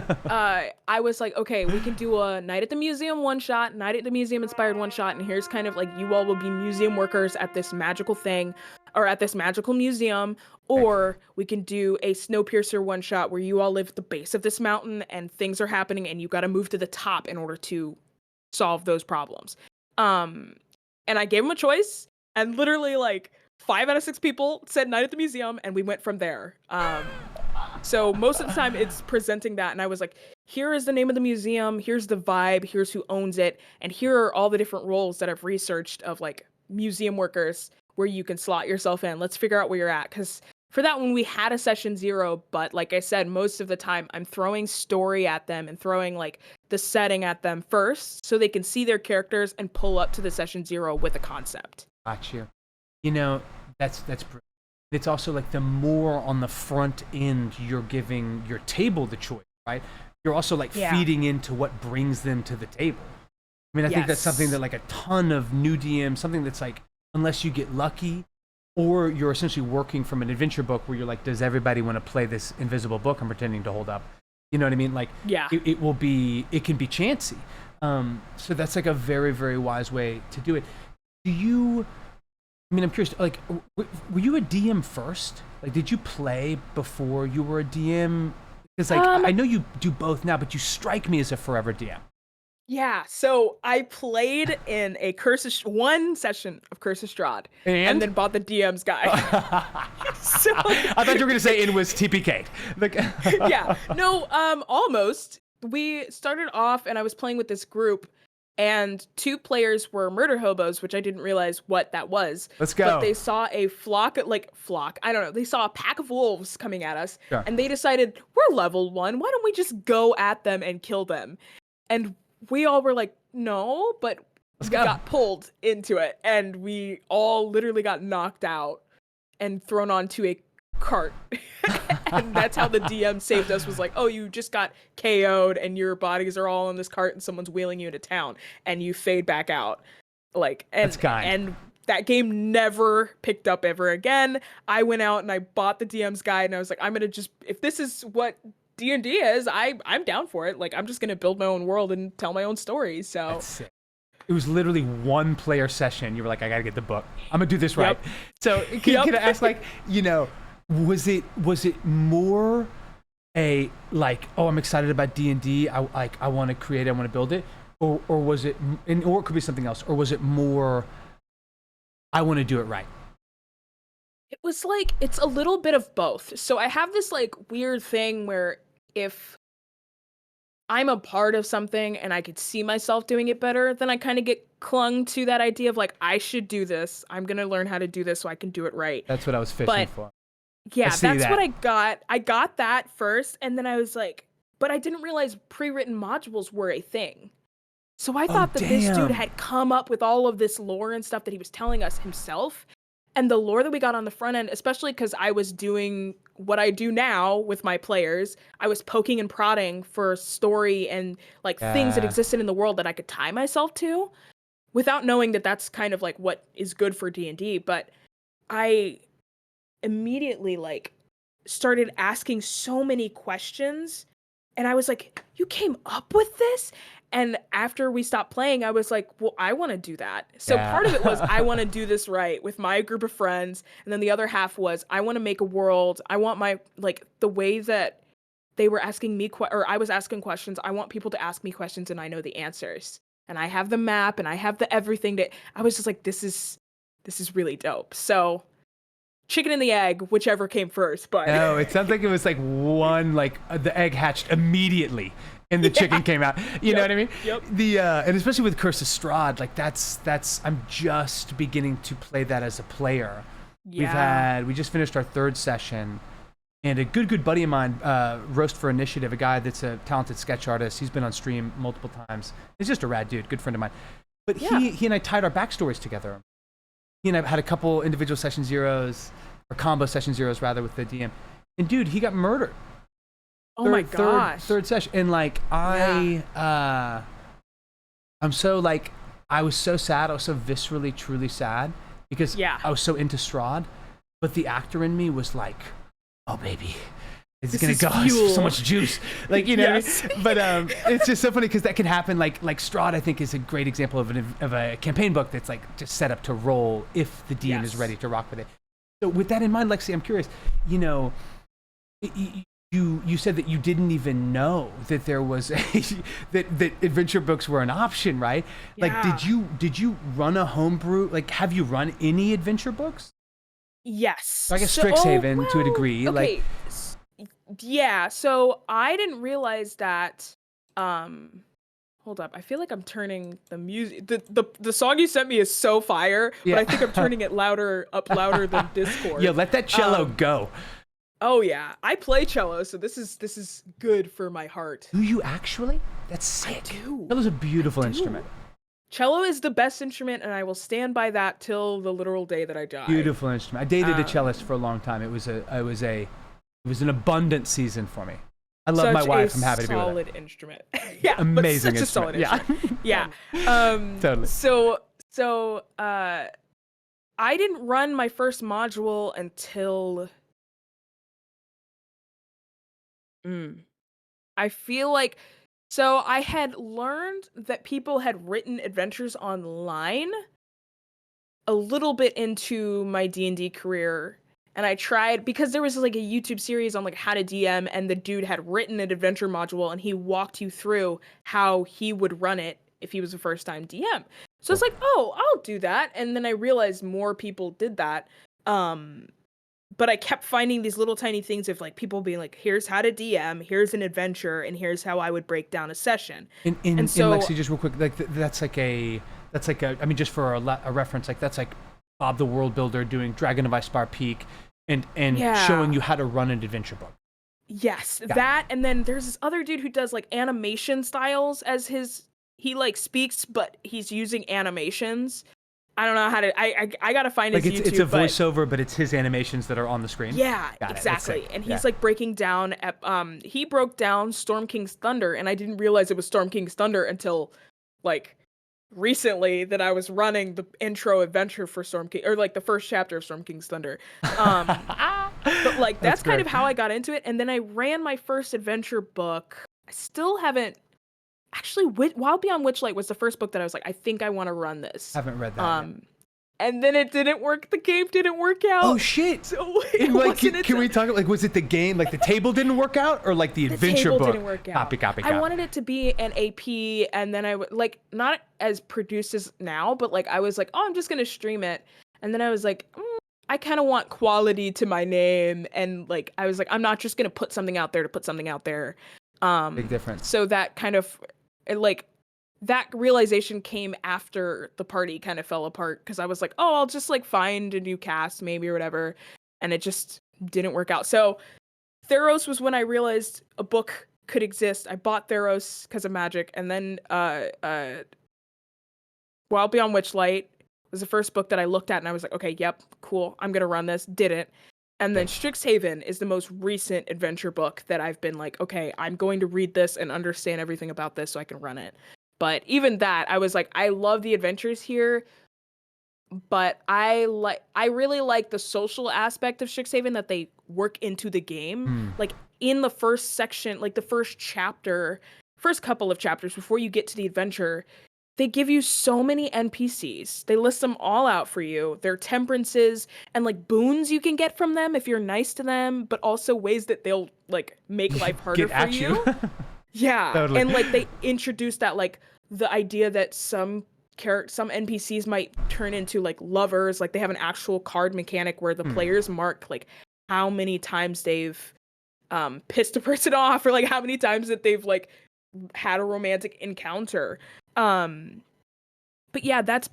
I was like, okay, we can do a night at the museum one shot, night at the museum inspired one shot, and here's kind of like you all will be museum workers at this magical thing or at this magical museum, or we can do a Snowpiercer one shot where you all live at the base of this mountain and things are happening and you got to move to the top in order to solve those problems. Um, and I gave him a choice, and literally like 5 out of 6 people said night at the museum, and we went from there. So most of the time it's presenting that, and I was like, here is the name of the museum, here's the vibe, here's who owns it, and here are all the different roles that I've researched of like museum workers where you can slot yourself in. Let's figure out where you're at, because for that one we had a session 0, but like I said, most of the time I'm throwing story at them and throwing like the setting at them first so they can see their characters and pull up to the session 0 with a concept. Got you. You know, that's it's also like the more on the front end you're giving your table the choice, right? You're also like Yeah. feeding into what brings them to the table. I mean, I think that's something that Yes. like a ton of new DMs, something that's like, unless you get lucky, or you're essentially working from an adventure book where you're like, does everybody want to play this invisible book I'm pretending to hold up? You know what I mean? Like, Yeah. it can be chancy. So that's like a very, very wise way to do it. I mean, I'm curious, like, were you a DM first? Like, did you play before you were a DM? Because, like, Um, I know you do both now, but you strike me as a forever DM. Yeah, so I played in a one session of Curse of Strahd, and And? then bought the DM's guide. So I thought you were going to say it was TPK'd. Like, yeah, no, almost. We started off, and I was playing with this group, and 2 players were murder hobos, which I didn't realize what that was. Let's go. But they saw a flock. I don't know. They saw a pack of wolves coming at us, Sure. and they decided we're level 1. Why don't we just go at them and kill them? And we all were like, no, but Let's we go. got pulled into it, and we all literally got knocked out. and thrown onto a cart. And that's how the DM saved us, was like, oh, you just got KO'd and your bodies are all on this cart and someone's wheeling you into town, and you fade back out. Like, That's kind. And that game never picked up ever again. I went out and I bought the DM's guide, and I was like, I'm gonna just, if this is what D&D is, I'm down for it. Like, I'm just gonna build my own world and tell my own stories. So That's sick. It was literally one player session. You were like, I gotta get the book. I'm gonna do this right. Yep. So can I ask, like, you know, was it more a like, oh, I'm excited about D&D. I want to create. I want to build it, or was it, or it could be something else, or was it more, I want to do it right? it was like, it's a little bit of both. So I have this like weird thing where if I'm a part of something and I could see myself doing it better, then I kind of get clung to that idea of like, I should do this. I'm going to learn how to do this so I can do it right. That's what I was fishing for. Yeah, that's what I got. I got that first, and then I was like, but I didn't realize pre-written modules were a thing. So I thought that this dude had come up with all of this lore and stuff that he was telling us himself. And the lore that we got on the front end, especially because I was doing what I do now with my players, I was poking and prodding for story and like things that existed in the world that I could tie myself to, without knowing that that's kind of like what is good for D&D. But I immediately like started asking so many questions, and I was like, you came up with this? And after we stopped playing, I was like, well, I want to do that. So part of it was, I want to do this right with my group of friends. And then the other half was, I want to make a world. I want my, like, the way that they were asking me, or I was asking questions, I want people to ask me questions and I know the answers. And I have the map and I have the everything that I was just like, this is really dope. So chicken and the egg, whichever came first. But no, it sounds like it was like one, like the egg hatched immediately and the chicken came out. You know what I mean? Yep. And especially with Curse of Strahd, like that's I'm just beginning to play that as a player. Yeah. We just finished our third session, and a good buddy of mine, Roast for Initiative, a guy that's a talented sketch artist. He's been on stream multiple times. He's just a rad dude, good friend of mine. But he and I tied our backstories together. He and I had a couple individual session zeros, or combo session zeros rather, with the DM. And dude, he got murdered. Oh my gosh. Third session. And like, I'm so like, I was so sad. I was so viscerally, truly sad because I was so into Strahd. But the actor in me was like, oh baby, it's going to go. So much juice. Like, you know, but it's just so funny because that can happen. Like Strahd, I think, is a great example of a campaign book that's like just set up to roll if the DM is ready to rock with it. So with that in mind, Lexi, I'm curious, you know, you said that you didn't even know that there was that adventure books were an option, right? Yeah. Like, did you run a homebrew? Like, have you run any adventure books? Yes. So I guess Strixhaven to a degree. Okay. Like, yeah. So I didn't realize that. Hold up. I feel like I'm turning the music. The song you sent me is so fire, but I think I'm turning it louder than Discord. Yeah, let that cello go. Oh yeah, I play cello, so this is good for my heart. Do you actually? That's sick. I do. Cello's a beautiful instrument. Cello is the best instrument, and I will stand by that till the literal day that I die. Beautiful instrument. I dated a cellist for a long time. It was an abundant season for me. I love my wife. I'm happy to be with her. Solid instrument. Yeah, amazing but such instrument. A solid instrument. Yeah. Totally. So I didn't run my first module until I feel like, so I had learned that people had written adventures online a little bit into my D&D career, and I tried, because there was like a YouTube series on like how to DM, and the dude had written an adventure module and he walked you through how he would run it if he was a first time DM. So it's like, oh, I'll do that. And then I realized more people did that. But I kept finding these little tiny things of like people being like, here's how to DM, here's an adventure, and here's how I would break down a session. And so, Lexi, just real quick, like that's like a, I mean, just for a reference, like that's like Bob the World Builder doing Dragon of Icespire Peak and showing you how to run an adventure book. Yes, that, and then there's this other dude who does like animation styles as he like speaks, but he's using animations. I don't know how to. I gotta find Like his YouTube. it's a voiceover, but it's his animations that are on the screen. Yeah, Got it. That's exactly. sick. And Yeah. he's like breaking down. He broke down Storm King's Thunder, and I didn't realize it was Storm King's Thunder until like recently that I was running the intro adventure for Storm King, or like the first chapter of Storm King's Thunder. But like That's that's kind great. of how I got into it. And then I ran my first adventure book. I still haven't actually. Wild Beyond Witchlight was the first book that I was like, I think I want to run this. Haven't read that yet. And then it didn't work. The game didn't work out. Oh shit! So it And, like, wasn't can we talk? Like, was it the game? Like, the table didn't work out, or like the adventure table book? didn't work out. Copy. I wanted it to be an AP, and then I would like not as produced as now, but like I was like, oh, I'm just gonna stream it, and then I was like, I kind of want quality to my name, and like I was like, I'm not just gonna put something out there to put something out there. Big difference. So that kind of like that realization came after the party kind of fell apart because I was like, oh, I'll just like find a new cast maybe or whatever, and it just didn't work out. So Theros was when I realized a book could exist. I bought Theros because of magic, and then Wild Beyond Witchlight was the first book that I looked at, and I was like, okay, yep, cool, I'm gonna run this. Didn't. And then Strixhaven is the most recent adventure book that I've been like, okay, I'm going to read this and understand everything about this so I can run it. But even that, I was like, I love the adventures here, but I really like the social aspect of Strixhaven that they work into the game. Like in the first section, like the first couple of chapters before you get to the adventure, they give you so many NPCs. They list them all out for you. Their temperances and like boons you can get from them if you're nice to them, but also ways that they'll like make life harder for you. Yeah. Totally. And like they introduced that like the idea that some NPCs might turn into like lovers, like they have an actual card mechanic where the players mark like how many times they've pissed a person off, or like how many times that they've like had a romantic encounter. But yeah, that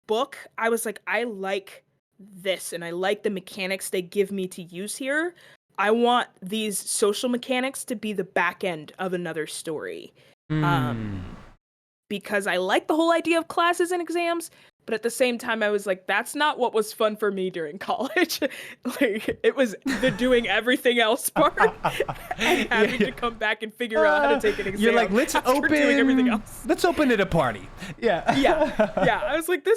book, I was like, I like this and I like the mechanics they give me to use here. I want these social mechanics to be the back end of another story. Because I like the whole idea of classes and exams, but at the same time I was like, that's not what was fun for me during college. Like it was the doing everything else part and having to come back and figure out how to take an exam. You're like, let's doing everything else. Let's open at a party. Yeah. Yeah. I was like,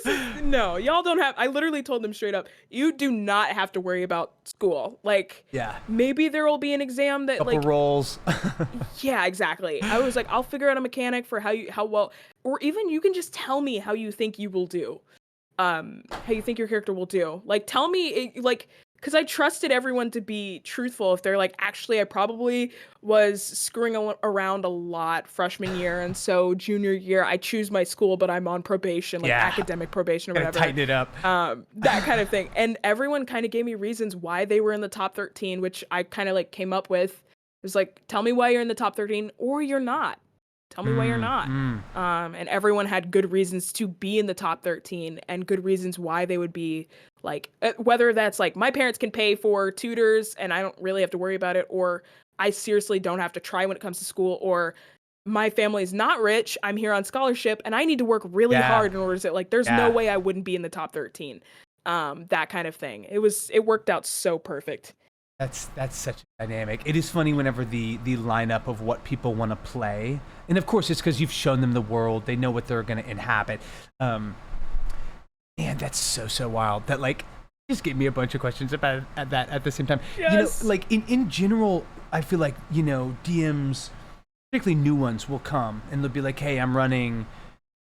no, y'all don't have. I literally told them straight up, you do not have to worry about school. Like, maybe there will be an exam that couple like rolls. Yeah, exactly. I was like, I'll figure out a mechanic for how well, or even you can just tell me how you think you will do. How you think your character will do. Like, tell me, like, because I trusted everyone to be truthful. If they're like, actually, I probably was screwing around a lot freshman year, and so junior year, I choose my school, but I'm on probation, like academic probation or whatever. Tighten it up. That kind of thing. And everyone kind of gave me reasons why they were in the top 13, which I kind of like came up with. It was like, tell me why you're in the top 13 or you're not. Tell me why you're not. And everyone had good reasons to be in the top 13 and good reasons why they would be like, whether that's like my parents can pay for tutors and I don't really have to worry about it, or I seriously don't have to try when it comes to school, or my family's not rich, I'm here on scholarship and I need to work really hard in order to like, there's no way I wouldn't be in the top 13. That kind of thing. It worked out so perfect. That's such a dynamic. It is funny whenever the lineup of what people want to play, and of course it's because you've shown them the world, they know what they're going to inhabit. Man, that's so wild. That like just gave me a bunch of questions about that at the same time. Yes. You know, like in general, I feel like, you know, DMs, particularly new ones, will come and they'll be like, hey, I'm running,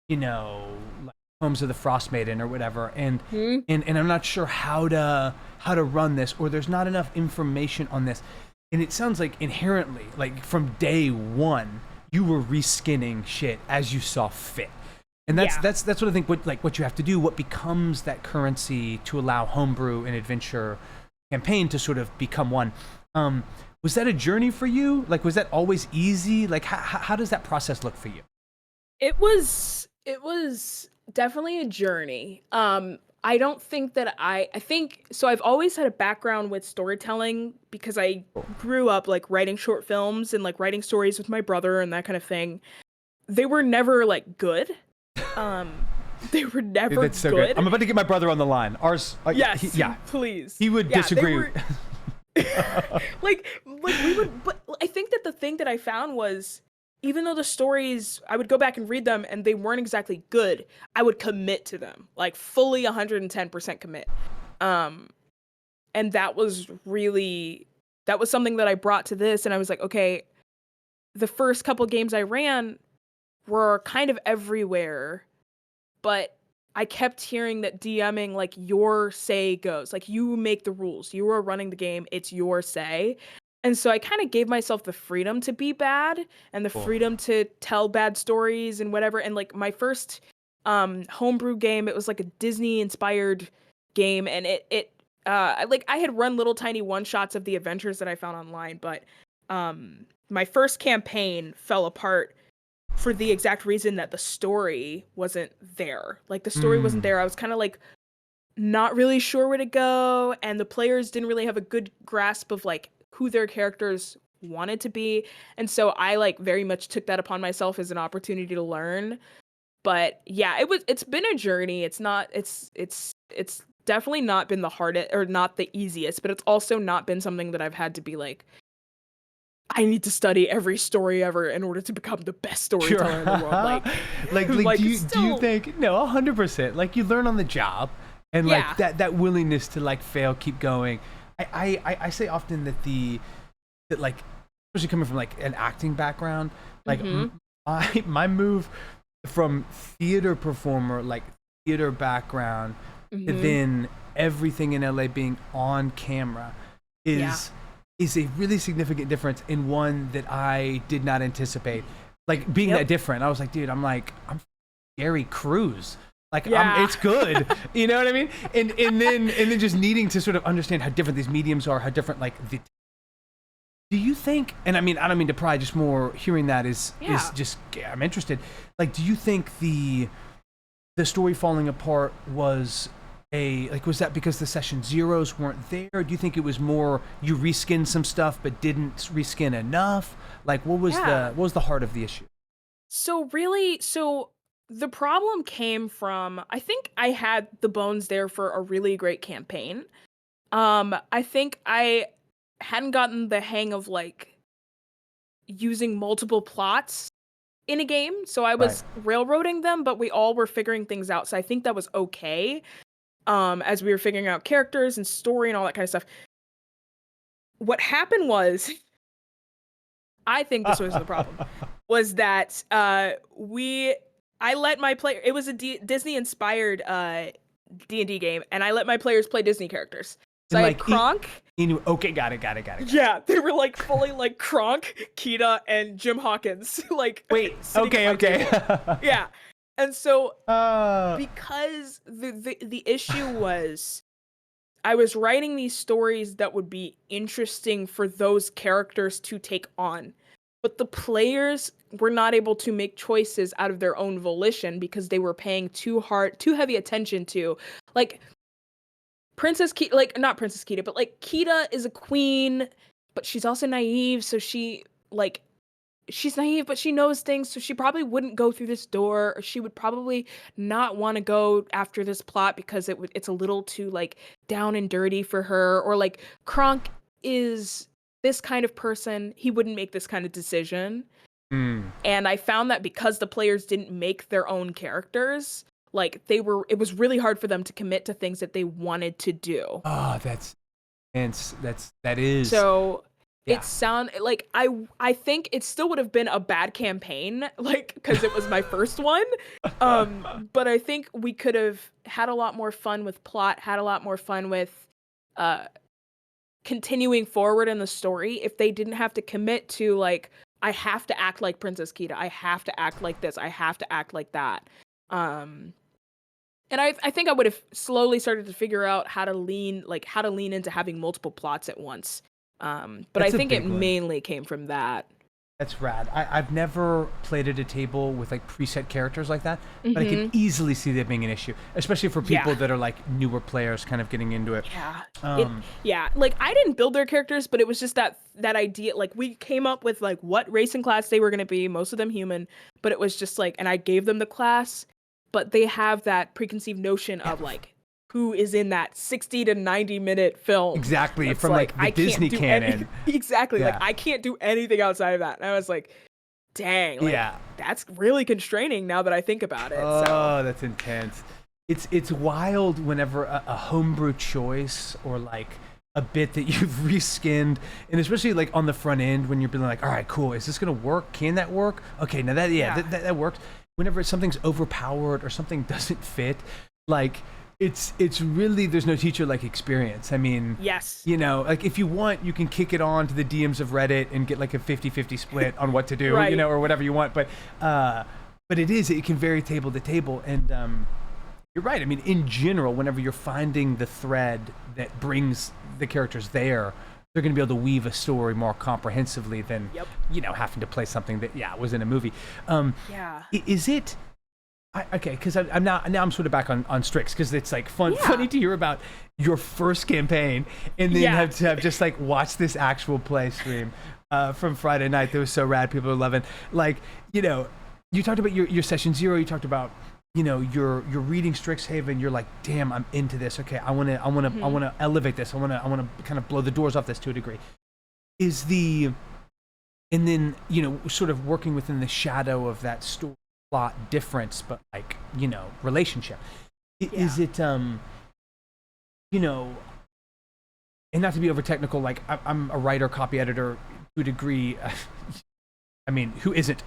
you know, like Homes of the Frostmaiden or whatever, and I'm not sure how to run this, or there's not enough information on this. And it sounds like inherently, like from day one, you were reskinning shit as you saw fit. And that's what I think what you have to do, what becomes that currency to allow homebrew and adventure campaign to sort of become one. Was that a journey for you? Like, was that always easy? Like, how does that process look for you? It was definitely a journey. I don't think that I think so. I've always had a background with storytelling because I grew up like writing short films and like writing stories with my brother and that kind of thing. They were never like good. They were never Dude, that's so good. I'm about to get my brother on the line. Ours, Yes, please. He would disagree. Like we would, but I think that the thing that I found was, even though the stories, I would go back and read them and they weren't exactly good, I would commit to them, like fully 110% commit. And that was something that I brought to this, and I was like, okay, the first couple games I ran were kind of everywhere, but I kept hearing that DMing, like, your say goes. Like, you make the rules. You are running the game. It's your say. And so I kind of gave myself the freedom to be bad and the freedom to tell bad stories and whatever. And, like, my first homebrew game, it was, like, a Disney-inspired game. And I had run little tiny one-shots of the adventures that I found online. But my first campaign fell apart for the exact reason that the story wasn't there. Like, the story wasn't there. I was kind of like not really sure where to go, and the players didn't really have a good grasp of like who their characters wanted to be. And so I like very much took that upon myself as an opportunity to learn. But yeah, it's been a journey. It's definitely not been the hardest or not the easiest, but it's also not been something that I've had to be like, I need to study every story ever in order to become the best storyteller in the world. Like, do you think, no, 100%, like, you learn on the job, and like that willingness to like fail, keep going. I say often that like, especially coming from like an acting background, like my move from theater performer, like theater background, to then everything in LA being on camera is a really significant difference, in one that I did not anticipate. Like, being that different, I was like, dude, I'm Gary Cruz. Like, it's good. You know what I mean? And then just needing to sort of understand how different these mediums are, how different, like, do you think, and I mean, I don't mean to pry, just more hearing that is just, I'm interested. Like, do you think the story falling apart was was that because the session zeros weren't there? Do you think it was more you reskinned some stuff but didn't reskin enough? Like, what was the heart of the issue? So the problem came from, I think I had the bones there for a really great campaign. I think I hadn't gotten the hang of like using multiple plots in a game. So I was railroading them, but we all were figuring things out. So I think that was okay. As we were figuring out characters and story and all that kind of stuff. What happened was, I think this was the problem, was that I let my player, it was a Disney-inspired D&D game, and I let my players play Disney characters. So I had Kronk. Okay, got it. Yeah, they were like fully like Kronk, Kita, and Jim Hawkins. Like, wait, okay. Yeah. And so, because the issue was, I was writing these stories that would be interesting for those characters to take on, but the players were not able to make choices out of their own volition because they were paying too heavy attention to, like, Princess Kita, like, not Princess Kita, but like Kita is a queen, but she's also naive, so she's naive, but she knows things, so she probably wouldn't go through this door, or she would probably not want to go after this plot because it's a little too like down and dirty for her. Or like Kronk is this kind of person, he wouldn't make this kind of decision. And I found that because the players didn't make their own characters, like it was really hard for them to commit to things that they wanted to do. Oh, that is. So it sound like I think it still would have been a bad campaign, like, because it was my first one. But I think we could have had a lot more fun with plot, had a lot more fun with continuing forward in the story if they didn't have to commit to like, I have to act like Princess Kita, I have to act like this, I have to act like that. And I think I would have slowly started to figure out how to lean into having multiple plots at once. But I think it mainly came from that. That's rad. I've never played at a table with like preset characters like that, but I can easily see that being an issue, especially for people that are like newer players kind of getting into it. Like I didn't build their characters, but it was just that idea. Like we came up with like what race and class they were going to be, most of them human, but it was just like, and I gave them the class, but they have that preconceived notion of like who is in that 60 to 90-minute film. Exactly, from like the Disney canon. Exactly, Yeah. like I can't do anything outside of that. And I was like, dang, like that's really constraining now that I think about it. Oh, that's intense. It's wild whenever a homebrew choice or like a bit that you've reskinned, and especially like on the front end when you're being like, all right, cool, is this gonna work? Can that work? Okay, now that works. Whenever something's overpowered or something doesn't fit, like it's really, there's no teacher like experience. I mean, yes, you know, like if you want, you can kick it on to the DMs of Reddit and get like a 50-50 split on what to do, right. you know, or whatever you want. But it can vary table to table, and you're right. I mean, in general, whenever you're finding the thread that brings the characters there, they're going to be able to weave a story more comprehensively than, you know, having to play something that, was in a movie. Is it... okay, because I'm sort of back on Strix, because it's like funny to hear about your first campaign and then have to have just like watch this actual play stream from Friday night. That was so rad. People are loving. Like, you know, you talked about your session 0. You talked about, you know, you're reading Strixhaven. You're like, damn, I'm into this. Okay, I want to elevate this. I want to kind of blow the doors off this to a degree. And then, you know, sort of working within the shadow of that story plot difference, but like, you know, relationship. Is it, you know, and not to be over technical, like I'm a writer, copy editor to a degree. I mean, who is at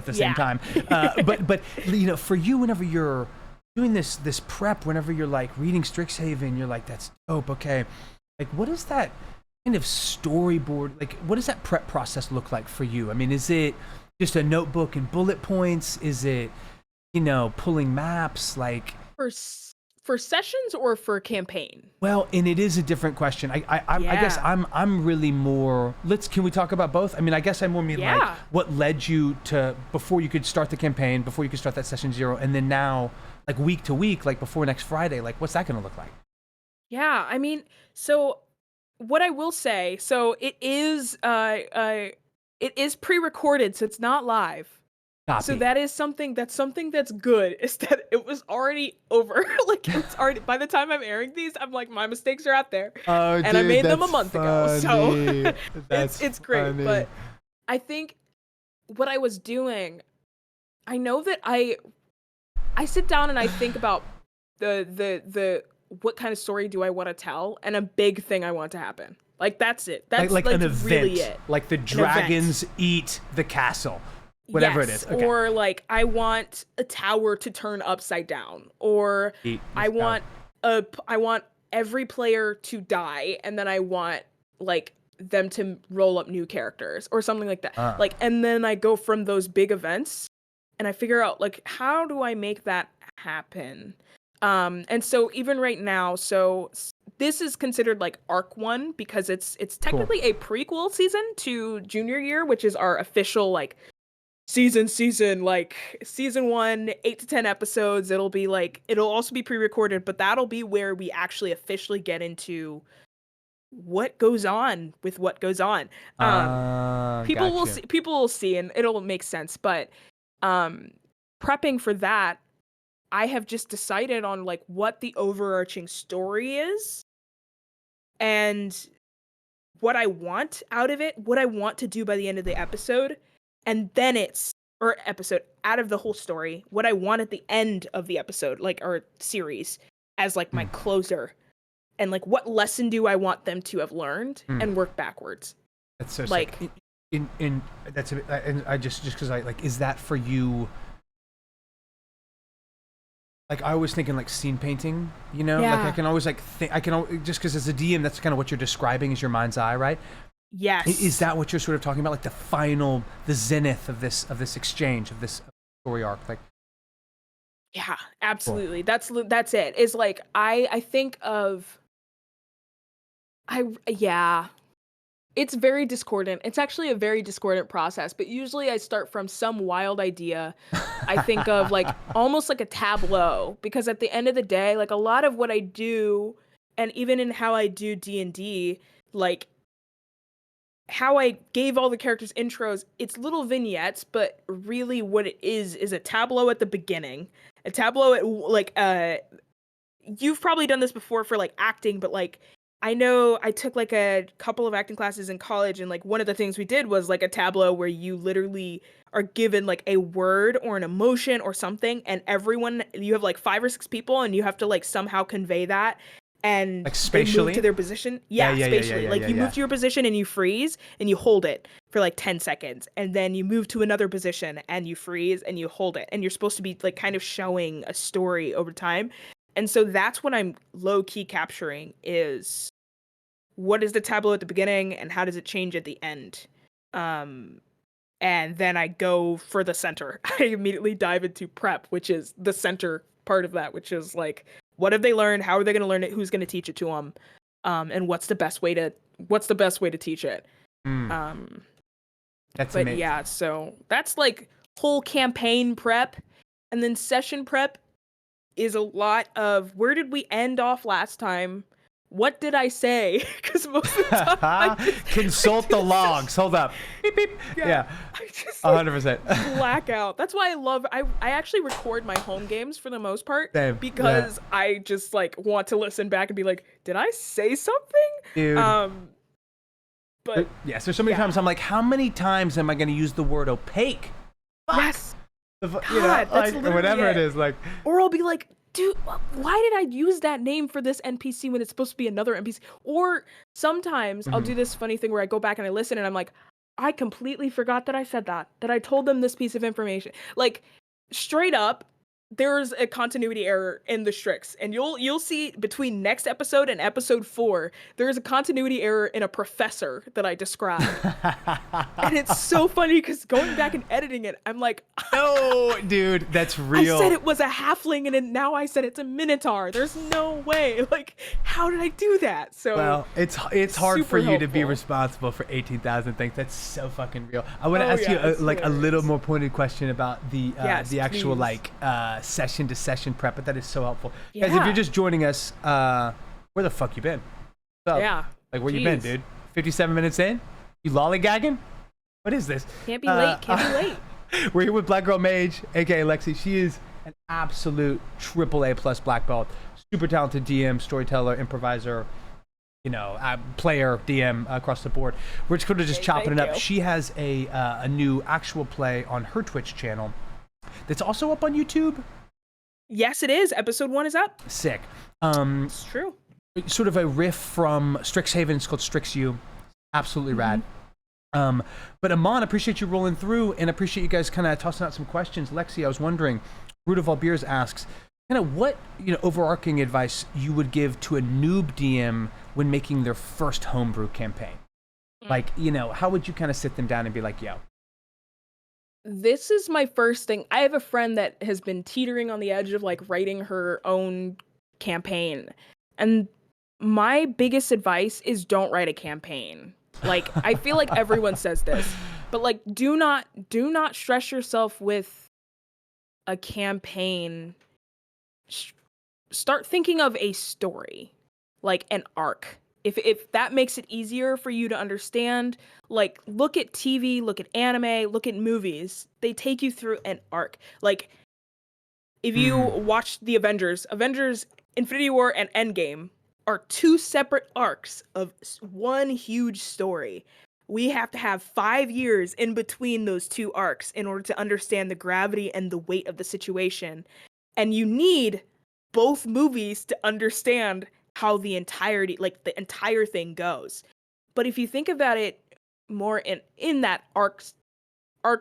the same time? But you know, for you, whenever you're doing this prep, whenever you're like reading Strixhaven, you're like, that's dope. Okay, like what is that kind of storyboard? Like, what does that prep process look like for you? I mean, is it just a notebook and bullet points? Is it, you know, pulling maps? Like for sessions or for campaign? Well, and it is a different question. I guess I'm really more. Can we talk about both? I mean, I guess I more mean like what led you to before you could start the campaign, before you could start that session 0, and then now like week to week, like before next Friday, like what's that going to look like? Yeah, I mean, so what I will say, so it is pre-recorded, so it's not live. Copy. So that's something that's good, is that it was already over. Like, it's already, by the time I'm airing these, I'm like, my mistakes are out there. Oh, and dude, I made them a month ago. So it's great. Funny. But I think what I was doing, I know that I sit down and I think about the what kind of story do I want to tell, and a big thing I want to happen. Like, that's it. That's like an event. Really it. Like the dragons eat the castle. Whatever it is. Okay. Or like I want a tower to turn upside down, or I want every player to die, and then I want like them to roll up new characters or something like that. Like, and then I go from those big events and I figure out like, how do I make that happen? And so even right now, so this is considered like arc 1 because it's technically a prequel season to junior year, which is our official like season, like season 1, 8 to 10 episodes. It'll also be pre-recorded, but that'll be where we actually officially get into what goes on with what goes on. People will see, and it'll make sense. But prepping for that, I have just decided on like what the overarching story is and what I want out of it, what I want to do by the end of the episode. And then out of the whole story, what I want at the end of the episode, like, or series, as like my closer, and like what lesson do I want them to have learned, and work backwards. That's so like sick. And that's and I just because I like, is that for you? Like, I was thinking like scene painting, you know, like I can always like think, just because as a DM, that's kind of what you're describing is your mind's eye, right? Yes. Is that what you're sort of talking about? Like the zenith of this exchange, of this story arc? Like, yeah, absolutely. Cool. That's it. Is like, I think of, it's very discordant. It's actually a very discordant process, but usually I start from some wild idea. I think of like almost like a tableau, because at the end of the day, like a lot of what I do, and even in how I do D&D, like, how I gave all the characters intros, it's little vignettes, but really what it is a tableau at the beginning. A tableau at like you've probably done this before for like acting, but like I know I took like a couple of acting classes in college, and like one of the things we did was like a tableau where you literally are given like a word or an emotion or something, and everyone, you have like 5 or 6 people and you have to like somehow convey that, and Like they move to spatially? their position. Yeah, Yeah, yeah, yeah, yeah, spatially. yeah, Like yeah, you yeah. move to your position and you freeze and you hold it for like 10 seconds, and then you move to another position and you freeze and you hold it, and you're supposed to be like kind of showing a story over time. And so that's what I'm low key capturing is what is the tableau at the beginning and how does it change at the end. Um and then I go for the center. I immediately dive into prep, which is the center part of that, which is like what have they learned, how are they going to learn it, who's going to teach it to them, and what's the best way to teach it. Mm, Um that's but amazing. yeah, so that's like whole campaign prep, and then session prep is a lot of where did we end off last time? What did I say? Because most of the time Consult the logs. Hold up. Beep beep. yeah, Yeah, I just like 100%. black out. That's why I actually record my home games for the most part, Same. Yeah. because I just like want to listen back and be like, did I say something? Dude. Um, but Yes, there's so many yeah, times I'm like, how many times am I going to use the word opaque? Fuck. yes, You know, God, that's like, literally whatever it it. is, like, Or I'll be like, dude, why did I use that name for this NPC when it's supposed to be another NPC? Or sometimes I'll mhm. do this funny thing where I go back and I listen and I'm like, I completely forgot that I said that I told them this piece of information. Like, straight up, there's a continuity error in the Strix, and you'll see between next episode and episode 4, there is a continuity error in a professor that I describe. And it's so funny because going back and editing it, I'm like, No, dude, that's I said real. it was a halfling, and then now I said it's a minotaur. There's no way. Like, how did I do that? So Well, it's hard for super you to be helpful. responsible for 18,000 things. That's so fucking real. I want to Oh ask you yeah, it's like a little hilarious. more pointed question about Yes, the actual please. like session to session prep, but that is so helpful. Guys, if Yeah. you're just joining us, where the fuck you been? What's up? Yeah. Like where you been, Jeez. dude? 57 minutes in? You lollygagging? What is this? Can't be late. Can't be late. We're here with Black Girl Mage, aka Lexi. She is an absolute triple A plus black belt, super talented DM, storyteller, improviser, you know, player, DM across the board. We're just going to just Okay, chopping it thank up. you. She has a new actual play on her Twitch channel that's also up on YouTube. Yes, it is. Episode 1 is up. Sick. It's true. Sort of a riff from Strixhaven. It's called Strix U. Absolutely rad. But Amon, appreciate you rolling through, and appreciate you guys kind of tossing out some questions. Lexi, I was wondering, Ruta Valbeers asks, kind of what, you know, overarching advice you would give to a noob DM when making their first homebrew campaign? Like, you know, how would you kind of sit them down and be like, yo, This is my first thing. I have a friend that has been teetering on the edge of like writing her own campaign. And my biggest advice is don't write a campaign. Like I feel like everyone says this, but like do not stress yourself with a campaign. S- Start thinking of a story, like an arc. If that makes it easier for you to understand, like look at TV, look at anime, look at movies. They take you through an arc. Like if you hmm, watch the Avengers Infinity War and Endgame are two separate arcs of one huge story. We have to have 5 years in between those two arcs in order to understand the gravity and the weight of the situation. And you need both movies to understand how the entirety, like the entire thing goes. But if you think about it more in that arc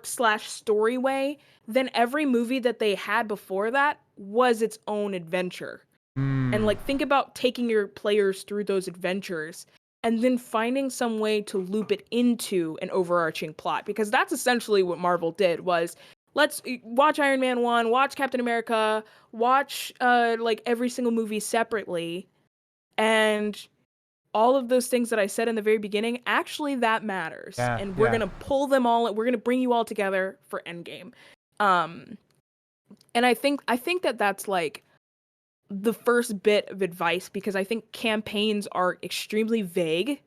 slash story way, then every movie that they had before that was its own adventure. And hmm, like think about taking your players through those adventures and then finding some way to loop it into an overarching plot, because that's essentially what Marvel did was let's watch Iron Man 1, watch Captain America, watch like every single movie separately, and all of those things that I said in the very beginning, actually that matters. yeah, And we're yeah, going to pull them all, we're going to bring you all together for Endgame. Um and I think that that's like the first bit of advice, because I think campaigns are extremely vague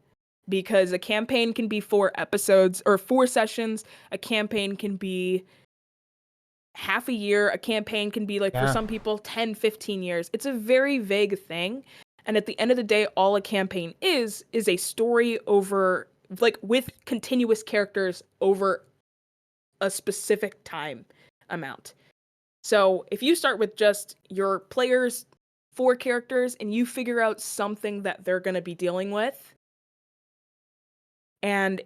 because a campaign can be 4 episodes or 4 sessions. A campaign can be half a year. A campaign can be like for some people 10, 15 years. It's a very vague thing. And at the end of the day, all a campaign is a story over like with continuous characters over a specific time amount. So if you start with just your players' 4 characters and you figure out something that they're going to be dealing with, and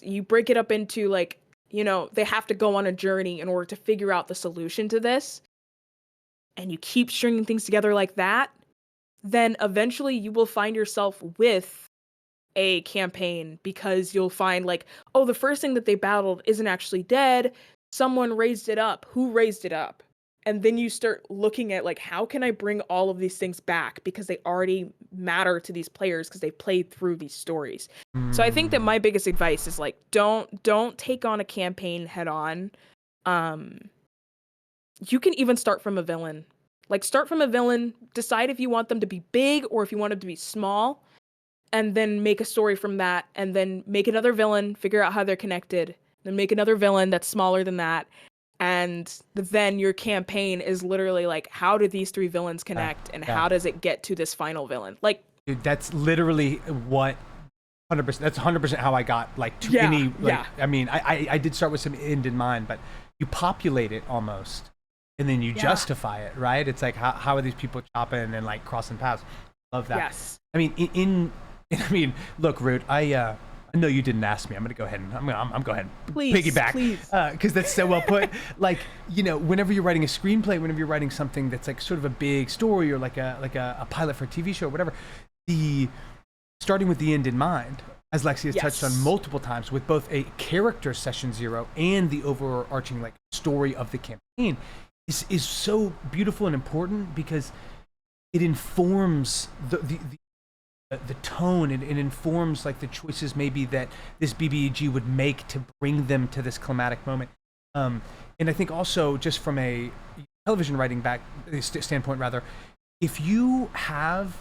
you break it up into like, you know, they have to go on a journey in order to figure out the solution to this, and you keep stringing things together like that, then eventually you will find yourself with a campaign, because you'll find like, oh, the first thing that they battled isn't actually dead. Someone raised it up. Who raised it up? And then you start looking at like, how can I bring all of these things back, because they already matter to these players because they played through these stories. So I think that my biggest advice is like, don't take on a campaign head on. You can even start from a villain. Like, start from a villain, decide if you want them to be big or if you want them to be small, and then make a story from that, and then make another villain, figure out how they're connected, then make another villain that's smaller than that. And then your campaign is literally like, how do these 3 villains connect, and how does it get to this final villain? Like, dude, that's literally what 100%. That's 100% how I got like to any. Like, I mean, I did start with some end in mind, but you populate it almost, and then you justify it, right? It's like, how are these people chopping and like crossing paths? Love that. Yes. I mean, I mean, look, Root, I know you didn't ask me. I'm gonna go ahead and I'm go ahead and piggyback, because that's so well put. Like, you know, whenever you're writing a screenplay, whenever you're writing something that's like sort of a big story or like a pilot for a TV show, or whatever, starting with the end in mind, as Lexi has touched on multiple times, with both a character session 0 and the overarching like story of the campaign, is so beautiful and important, because it informs the tone, and it informs like the choices maybe that this BBEG would make to bring them to this climatic moment. And I think also, just from a television writing standpoint rather, if you have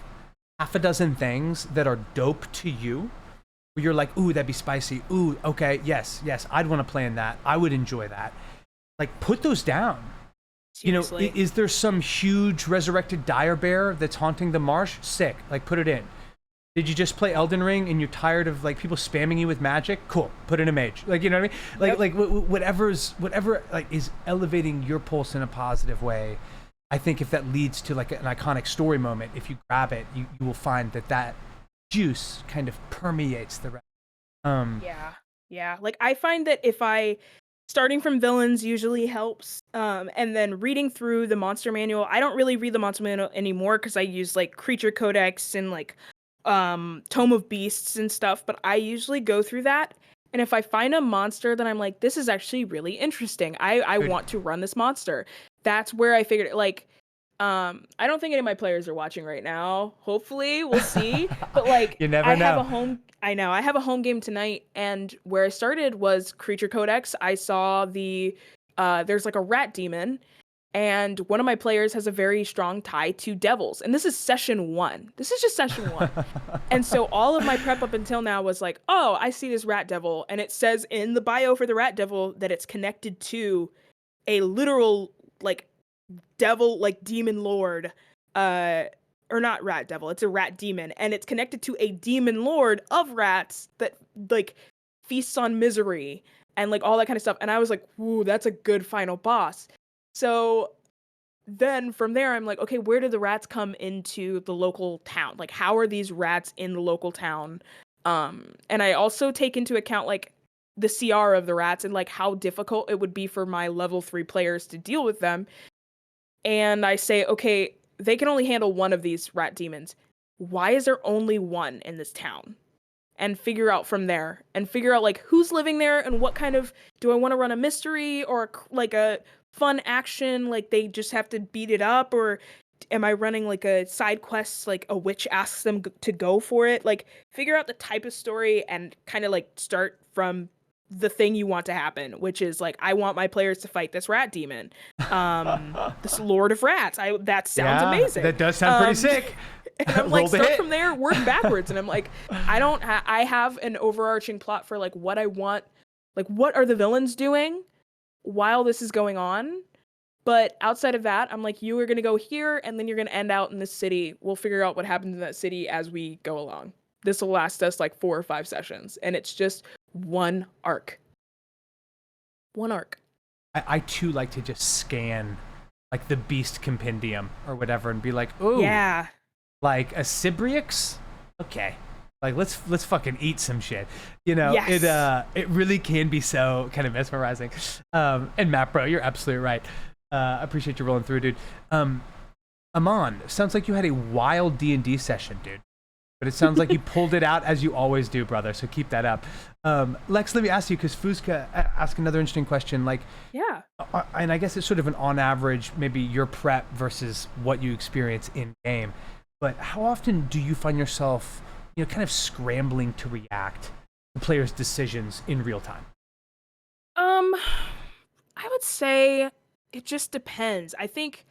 half a dozen things that are dope to you, where you're like, ooh, that'd be spicy, ooh, okay, yes, I'd want to play in that, I would enjoy that, like, put those down. Seriously. You know, is there some huge resurrected dire bear that's haunting the marsh? Sick, like, put it in. Did you just play Elden Ring and you're tired of like people spamming you with magic? Cool, put in a mage. Like, you know what I mean? Like whatever like is elevating your pulse in a positive way. I think if that leads to like an iconic story moment, if you grab it, you will find that juice kind of permeates the rest. Yeah. Like, I find that starting from villains usually helps, and then reading through the monster manual. I don't really read the monster manual anymore because I use like Creature Codex and like Tome of Beasts and stuff, but I usually go through that, and if I find a monster that I'm like, this is actually really interesting, I want to run this monster, that's where I figured it. Like, I don't think any of my players are watching right now. Hopefully, we'll see. But like, you never know. I have a home game tonight, and where I started was Creature Codex. I saw there's like a rat demon, and one of my players has a very strong tie to devils. And this is session 1. This is just session 1. And so all of my prep up until now was like, oh, I see this rat devil, and it says in the bio for the rat devil that it's connected to a literal like devil, like demon lord, or not rat devil, it's a rat demon, and it's connected to a demon lord of rats that like feasts on misery and like all that kind of stuff. And I was like, ooh, that's a good final boss. So then from there, I'm like, okay, where do the rats come into the local town? Like, how are these rats in the local town? And I also take into account like the CR of the rats and like how difficult it would be for my level 3 players to deal with them. And I say, okay, they can only handle one of these rat demons. Why is there only one in this town? And figure out from there, and figure out like who's living there and what kind of, do I want to run a mystery or like a fun action, like they just have to beat it up, or am I running like a side quest, like a witch asks them to go for it? Like, figure out the type of story and kind of like start from the thing you want to happen, which is like, I want my players to fight this rat demon, this Lord of Rats. That sounds amazing. That does sound pretty sick. And I'm like, start from there, work backwards. And I'm like, I have an overarching plot for like what I want, like what are the villains doing while this is going on. But outside of that, I'm like, you are going to go here and then you're going to end out in this city. We'll figure out what happens in that city as we go along. This will last us like 4 or 5 sessions. And it's just one arc. One arc. I too like to just scan like the Beast Compendium or whatever and be like, ooh, yeah, like a Sibrix? Okay. Like let's fucking eat some shit. You know, yes. It really can be so kind of mesmerizing. And Matt, bro, you're absolutely right. I appreciate you rolling through, dude. Amon, sounds like you had a wild D&D session, dude. But it sounds like you pulled it out as you always do, brother. So keep that up. Lex, let me ask you, because Fuzka asked another interesting question. Like, yeah, and I guess it's sort of an on average, maybe your prep versus what you experience in game. But how often do you find yourself, you know, kind of scrambling to react to players' decisions in real time? I would say it just depends. I think,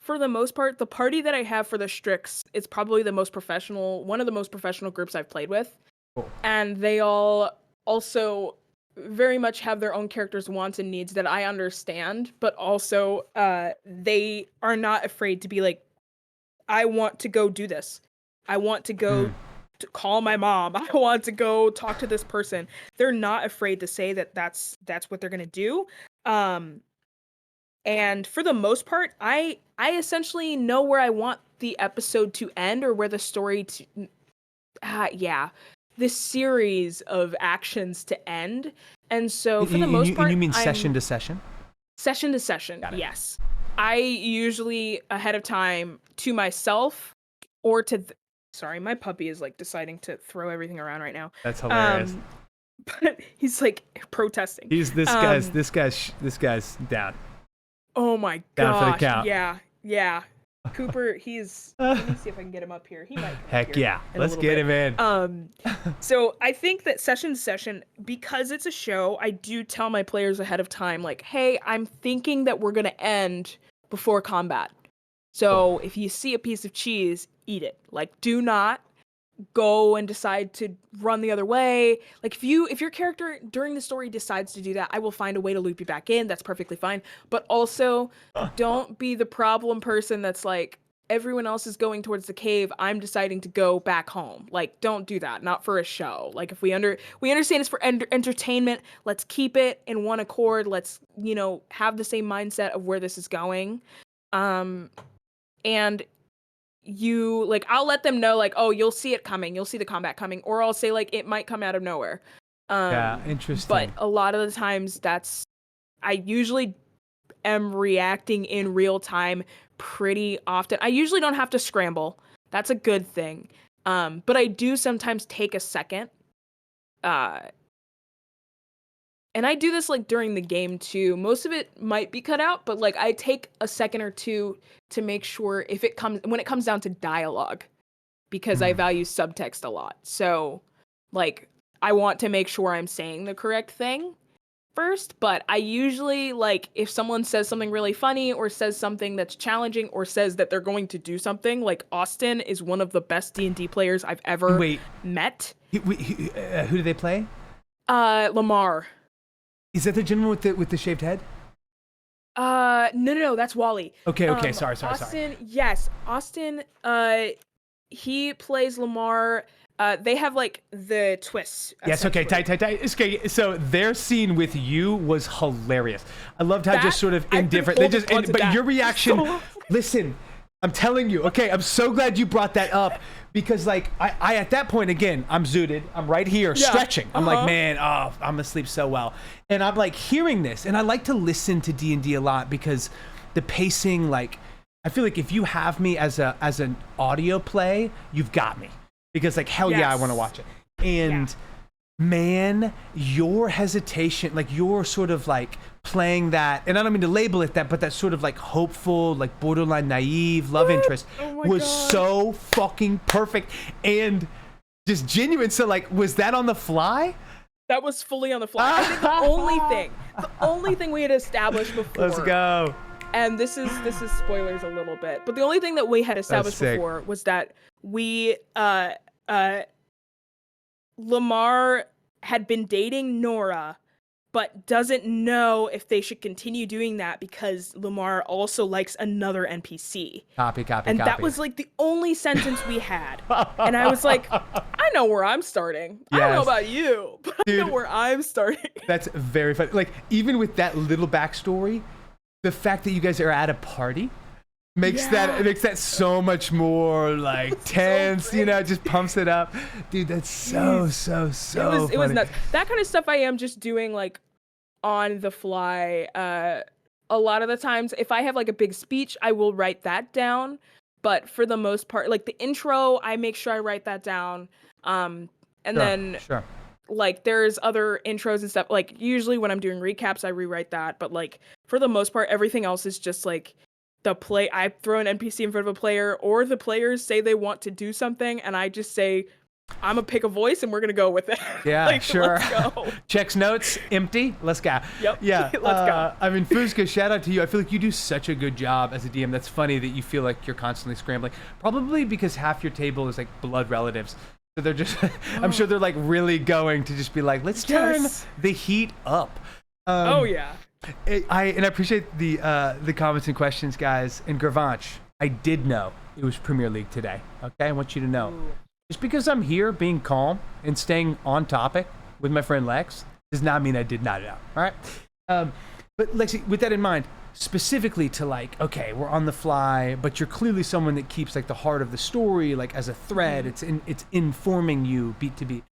for the most part, the party that I have for the Strix is probably the most professional, one of the most professional groups I've played with. Cool. And they all also very much have their own characters' wants and needs that I understand, but also they are not afraid to be like, I want to go do this. I want to go to call my mom. I want to go talk to this person. They're not afraid to say that that's what they're going to do. And for the most part, I essentially know where I want the episode to end or where the story this series of actions to end. And so for the most part, you mean session to session? Session to session, yes. I usually ahead of time to myself or to sorry, my puppy is like deciding to throw everything around right now. That's hilarious. But he's like protesting. He's this guy's down. Oh my gosh. Down for the count. Yeah. Cooper, he's let me see if I can get him up here. He might come Heck here yeah. Let's get him in. So I think that session to session, because it's a show, I do tell my players ahead of time, like, hey, I'm thinking that we're gonna end before combat. So if you see a piece of cheese, eat it. Like, do not go and decide to run the other way. Like if your character during the story decides to do that, I will find a way to loop you back in. That's perfectly fine. But also don't be the problem person that's like, everyone else is going towards the cave, I'm deciding to go back home. Like, don't do that. Not for a show. Like if we understand it's for entertainment, let's keep it in one accord. Let's, have the same mindset of where this is going. And I'll let them know, like, oh, you'll see it coming. You'll see the combat coming. Or I'll say, like, it might come out of nowhere. Yeah, interesting. But a lot of the times I usually am reacting in real time pretty often. I usually don't have to scramble. That's a good thing. But I do sometimes take a second. And I do this like during the game too. Most of it might be cut out, but like I take a second or two to make sure when it comes down to dialogue, because I value subtext a lot. So like I want to make sure I'm saying the correct thing first, but I usually like if someone says something really funny or says something that's challenging or says that they're going to do something, like Austin is one of the best D&D players I've ever met. Who do they play? Lamar. Is that the gentleman with the shaved head? No, that's Wally. Okay, sorry. Austin, yes. Austin, he plays Lamar. They have like the twists. Yes, okay, tight. Okay, so their scene with you was hilarious. I loved how just sort of indifferent. But your reaction, listen, I'm telling you, okay, I'm so glad you brought that up because like I at that point again, I'm zooted. I'm right here stretching. I'm like, man, I'm gonna sleep so well. And I'm like hearing this, and I like to listen to D&D a lot because the pacing, like I feel like if you have me as an audio play, you've got me. Because like hell yeah, I want to watch it. And man, your hesitation, like you're sort of like playing that, and I don't mean to label it that, but that sort of like hopeful, like borderline naive love interest was so fucking perfect and just genuine. So like, was that on the fly? That was fully on the fly. I think the only thing we had established before. Let's go. And this is spoilers a little bit, but the only thing that we had established before was that we Lamar had been dating Nora, but doesn't know if they should continue doing that because Lamar also likes another NPC. Copy. And that was like the only sentence we had. And I was like, I know where I'm starting. Yes. I don't know about you, but dude, I know where I'm starting. That's very funny. Like, even with that little backstory, the fact that you guys are at a party makes that so much more like tense, you know, just pumps it up. Dude, that's so funny. It was nuts. That kind of stuff I am just doing like on the fly. A lot of the times if I have like a big speech, I will write that down. But for the most part, like the intro, I make sure I write that down. Then like there's other intros and stuff. Like usually when I'm doing recaps, I rewrite that. But like for the most part, everything else is just like I throw an NPC in front of a player, or the players say they want to do something, and I just say, I'm gonna pick a voice and we're gonna go with it. Yeah, like, sure. Let's go. Checks notes, empty, let's go. Yep. Yeah. Let's go. I mean, Fuzka, shout out to you. I feel like you do such a good job as a DM. That's funny that you feel like you're constantly scrambling. Probably because half your table is like blood relatives. So they're just, I'm sure they're like really going to just be like, let's turn the heat up. Oh yeah. I appreciate the comments and questions, guys. And Gravanch, I did know it was Premier League today. Okay, I want you to know. Ooh. Just because I'm here being calm and staying on topic with my friend Lex does not mean I did not know. All right. But Lexi, with that in mind, specifically to like, okay, we're on the fly, but you're clearly someone that keeps like the heart of the story, like as a thread. It's informing you beat to beat.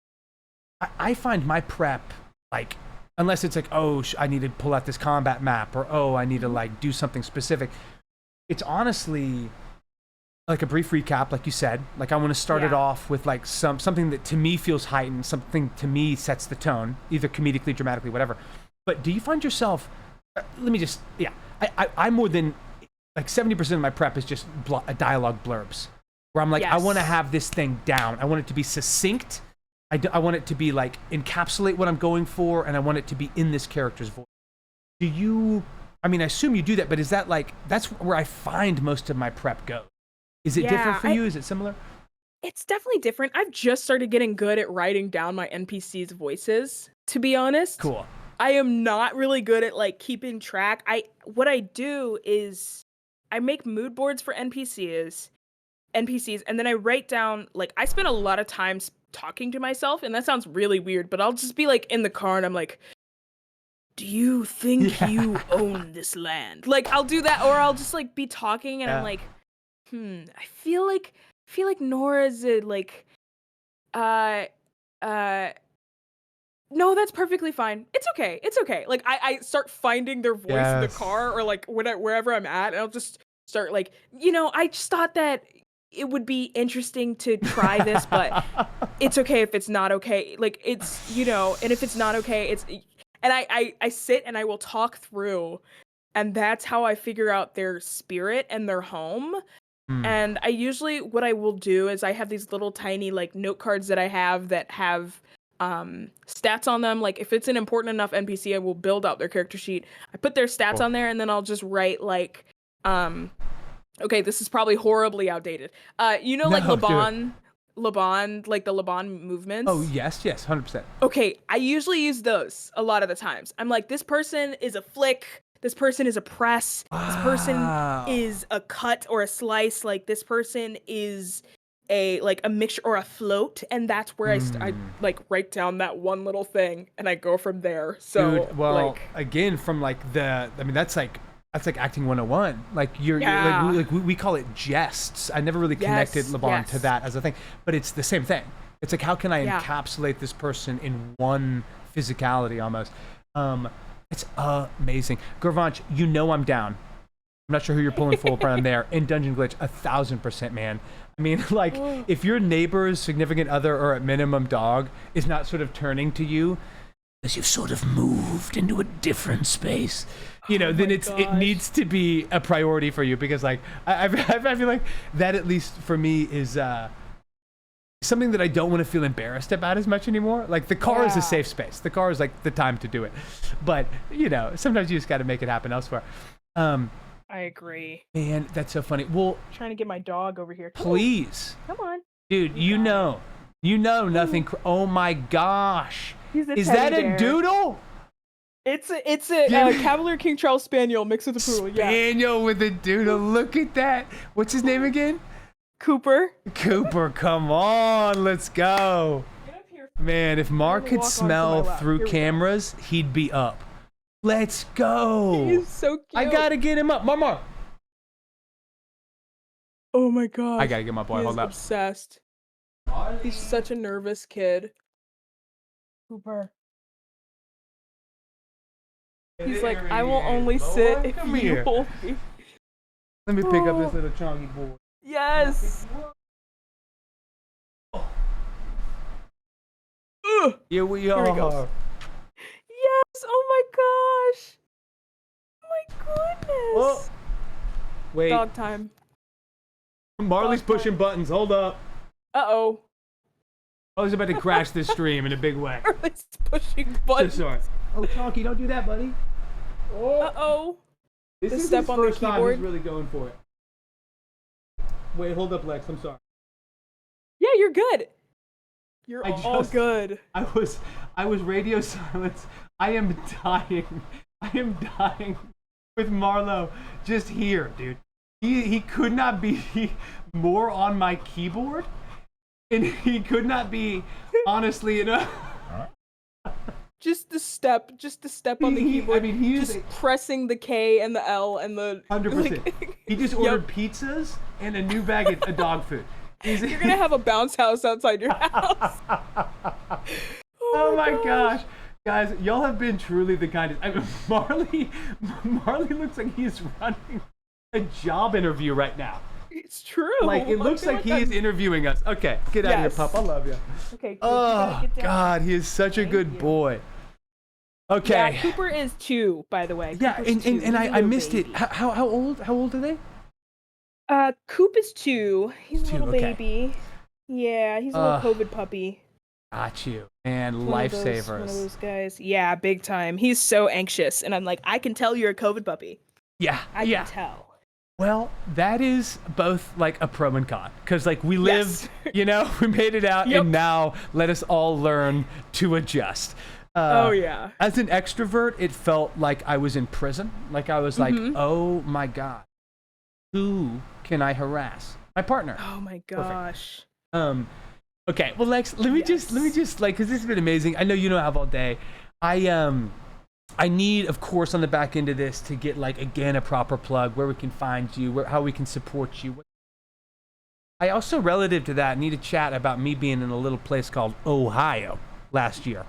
I find my prep like, unless it's like, oh, I need to pull out this combat map, or oh, I need to like do something specific. It's honestly like a brief recap, like you said. Like I want to start it off with like something that to me feels heightened, something to me sets the tone, either comedically, dramatically, whatever. But do you find yourself? Let me just I more than like 70% of my prep is just dialogue blurbs, where I'm like, I want to have this thing down. I want it to be succinct. I want it to be like encapsulate what I'm going for, and I want it to be in this character's voice. Do you? I mean, I assume you do that, but is that like that's where I find most of my prep goes? Is it different for you? Is it similar? It's definitely different. I've just started getting good at writing down my NPCs' voices, to be honest. Cool. I am not really good at like keeping track. What I do is I make mood boards for NPCs, and then I write down, like, I spend a lot of time talking to myself, and that sounds really weird, but I'll just be like in the car and I'm like, do you think you own this land? Like I'll do that, or I'll just like be talking and I'm like, I feel like Nora's like, no, that's perfectly fine. It's okay. Like I start finding their voice in the car, or like wherever I'm at, and I'll just start like, I just thought that it would be interesting to try this, but it's okay if it's not okay. Like it's, and if it's not okay, it's, and I sit and I will talk through, and that's how I figure out their spirit and their home. And I usually, what I will do is I have these little tiny like note cards that I have that have stats on them. Like if it's an important enough NPC, I will build out their character sheet. I put their stats on there, and then I'll just write like, okay, this is probably horribly outdated. Like Laban, like the Laban movements. Oh yes, 100%. Okay, I usually use those a lot of the times. I'm like, this person is a flick. This person is a press. This person is a cut or a slice. Like this person is a mixture or a float, and that's where I like write down that one little thing, and I go from there. So, dude, well, again, from like that's like acting 101. Like we call it jests. I never really connected Laban to that as a thing, but it's the same thing. It's like, how can I encapsulate this person in one physicality almost? It's amazing. Gravanch, I'm down. I'm not sure who you're pulling for around there. In Dungeon Glitch, 1,000%, man. I mean, like, if your neighbor's significant other, or at minimum dog, is not sort of turning to you as you've sort of moved into a different space, then it needs to be a priority for you, because like I feel like that, at least for me, is something that I don't want to feel embarrassed about as much anymore. Like the car is a safe space. The car is like the time to do it. But, sometimes you just got to make it happen elsewhere. I agree. Man, that's so funny. Well, Trying to get my dog over here. please. Come on. Dude, you know nothing. Oh my gosh. He's a Is teddy that bear. a doodle? It's a Cavalier King Charles Spaniel mixed with a poodle. Yeah. Spaniel with a doodle. Look at that. What's his name again? Cooper. Cooper, come on. Let's go. Get up here. Man, if Mark could smell through cameras, he'd be up. Let's go. He's so cute. I gotta get him up. Mama. Oh my god. I gotta get my boy. He Hold is up. obsessed. He's such a nervous kid. Cooper. He's like, I will only sit if you hold me. Let me pick up this little chunky boy. Yes. Here we Here he are. goes. Yes. Oh my gosh. Oh my goodness. Oh. Wait. Dog time. Marley's dog time. pushing buttons. Hold up. Uh-oh. I was about to crash this stream in a big way. Marley's pushing So buttons. sorry. Oh, Chonky, don't do that, buddy. Oh. Uh-oh. This The is step his on the first time keyboard. he's really going for it. Wait, hold up, Lex. I'm sorry. Yeah, you're good. You're all good. I was radio silence. I am dying. I am dying with Marlo just here, dude. He could not be more on my keyboard, and he could not be honestly enough. Just the step on the keyboard. I mean, he's just pressing the K and the L and the 100%. like, He just ordered pizzas and a new bag of dog food. You're gonna have a bounce house outside your house. Oh my gosh. Guys, y'all have been truly the kindest. I mean, Marley looks like he's running a job interview right now. It's true. Like, it looks like he is interviewing us. Okay, get out of here, pup. I love you. Okay. Oh, God, he is such a good boy. Okay. Yeah, Cooper is 2, by the way. Yeah, Cooper's 2. and He's a I little missed baby. it. How old are they? Coop is 2. He's a 2, little okay. baby. Yeah, he's a little COVID puppy. Got you. And One lifesavers. of those guys. Yeah, big time. He's so anxious, and I'm like, I can tell you're a COVID puppy. Yeah, I can tell. Well, that is both like a pro and con, because like we lived, we made it out, and now let us all learn to adjust. Oh yeah. As an extrovert, it felt like I was in prison. Like I was like, oh my God, who can I harass? My partner. Oh my gosh. Perfect. Okay, well, Lex, let me just like, because this has been amazing. I know you don't have all day. I need, of course, on the back end of this to get like again a proper plug where we can find you, how we can support you. I also, relative to that, need to chat about me being in a little place called Ohio last year.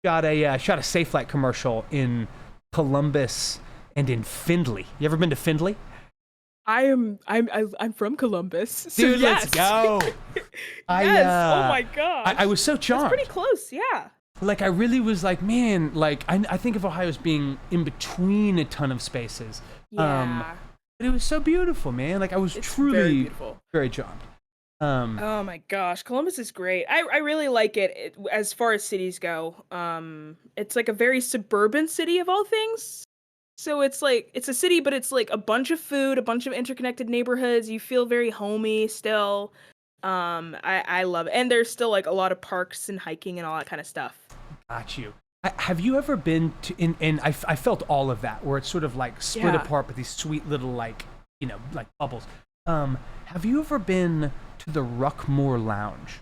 Shot a Safe Flight commercial in Columbus and in Findlay. You ever been to Findlay? I'm from Columbus. So Dude, yes. let's go. Yes. Oh my gosh. I was so charmed. It's pretty close. Yeah. Like, I really was like, man, like, I think of Ohio as being in between a ton of spaces. Yeah. But it was so beautiful, man. Like, I was truly very beautiful. Very charmed. Oh my gosh, Columbus is great. I really like it as far as cities go. It's like a very suburban city of all things. So it's like, it's a city, but it's like a bunch of food, a bunch of interconnected neighborhoods. You feel very homey still. I love it. And there's still like a lot of parks and hiking and all that kind of stuff. Got you. Have you ever been to, and I felt all of that, where it's sort of like split apart with these sweet little like, like bubbles. Have you ever been to the Ruckmore Lounge?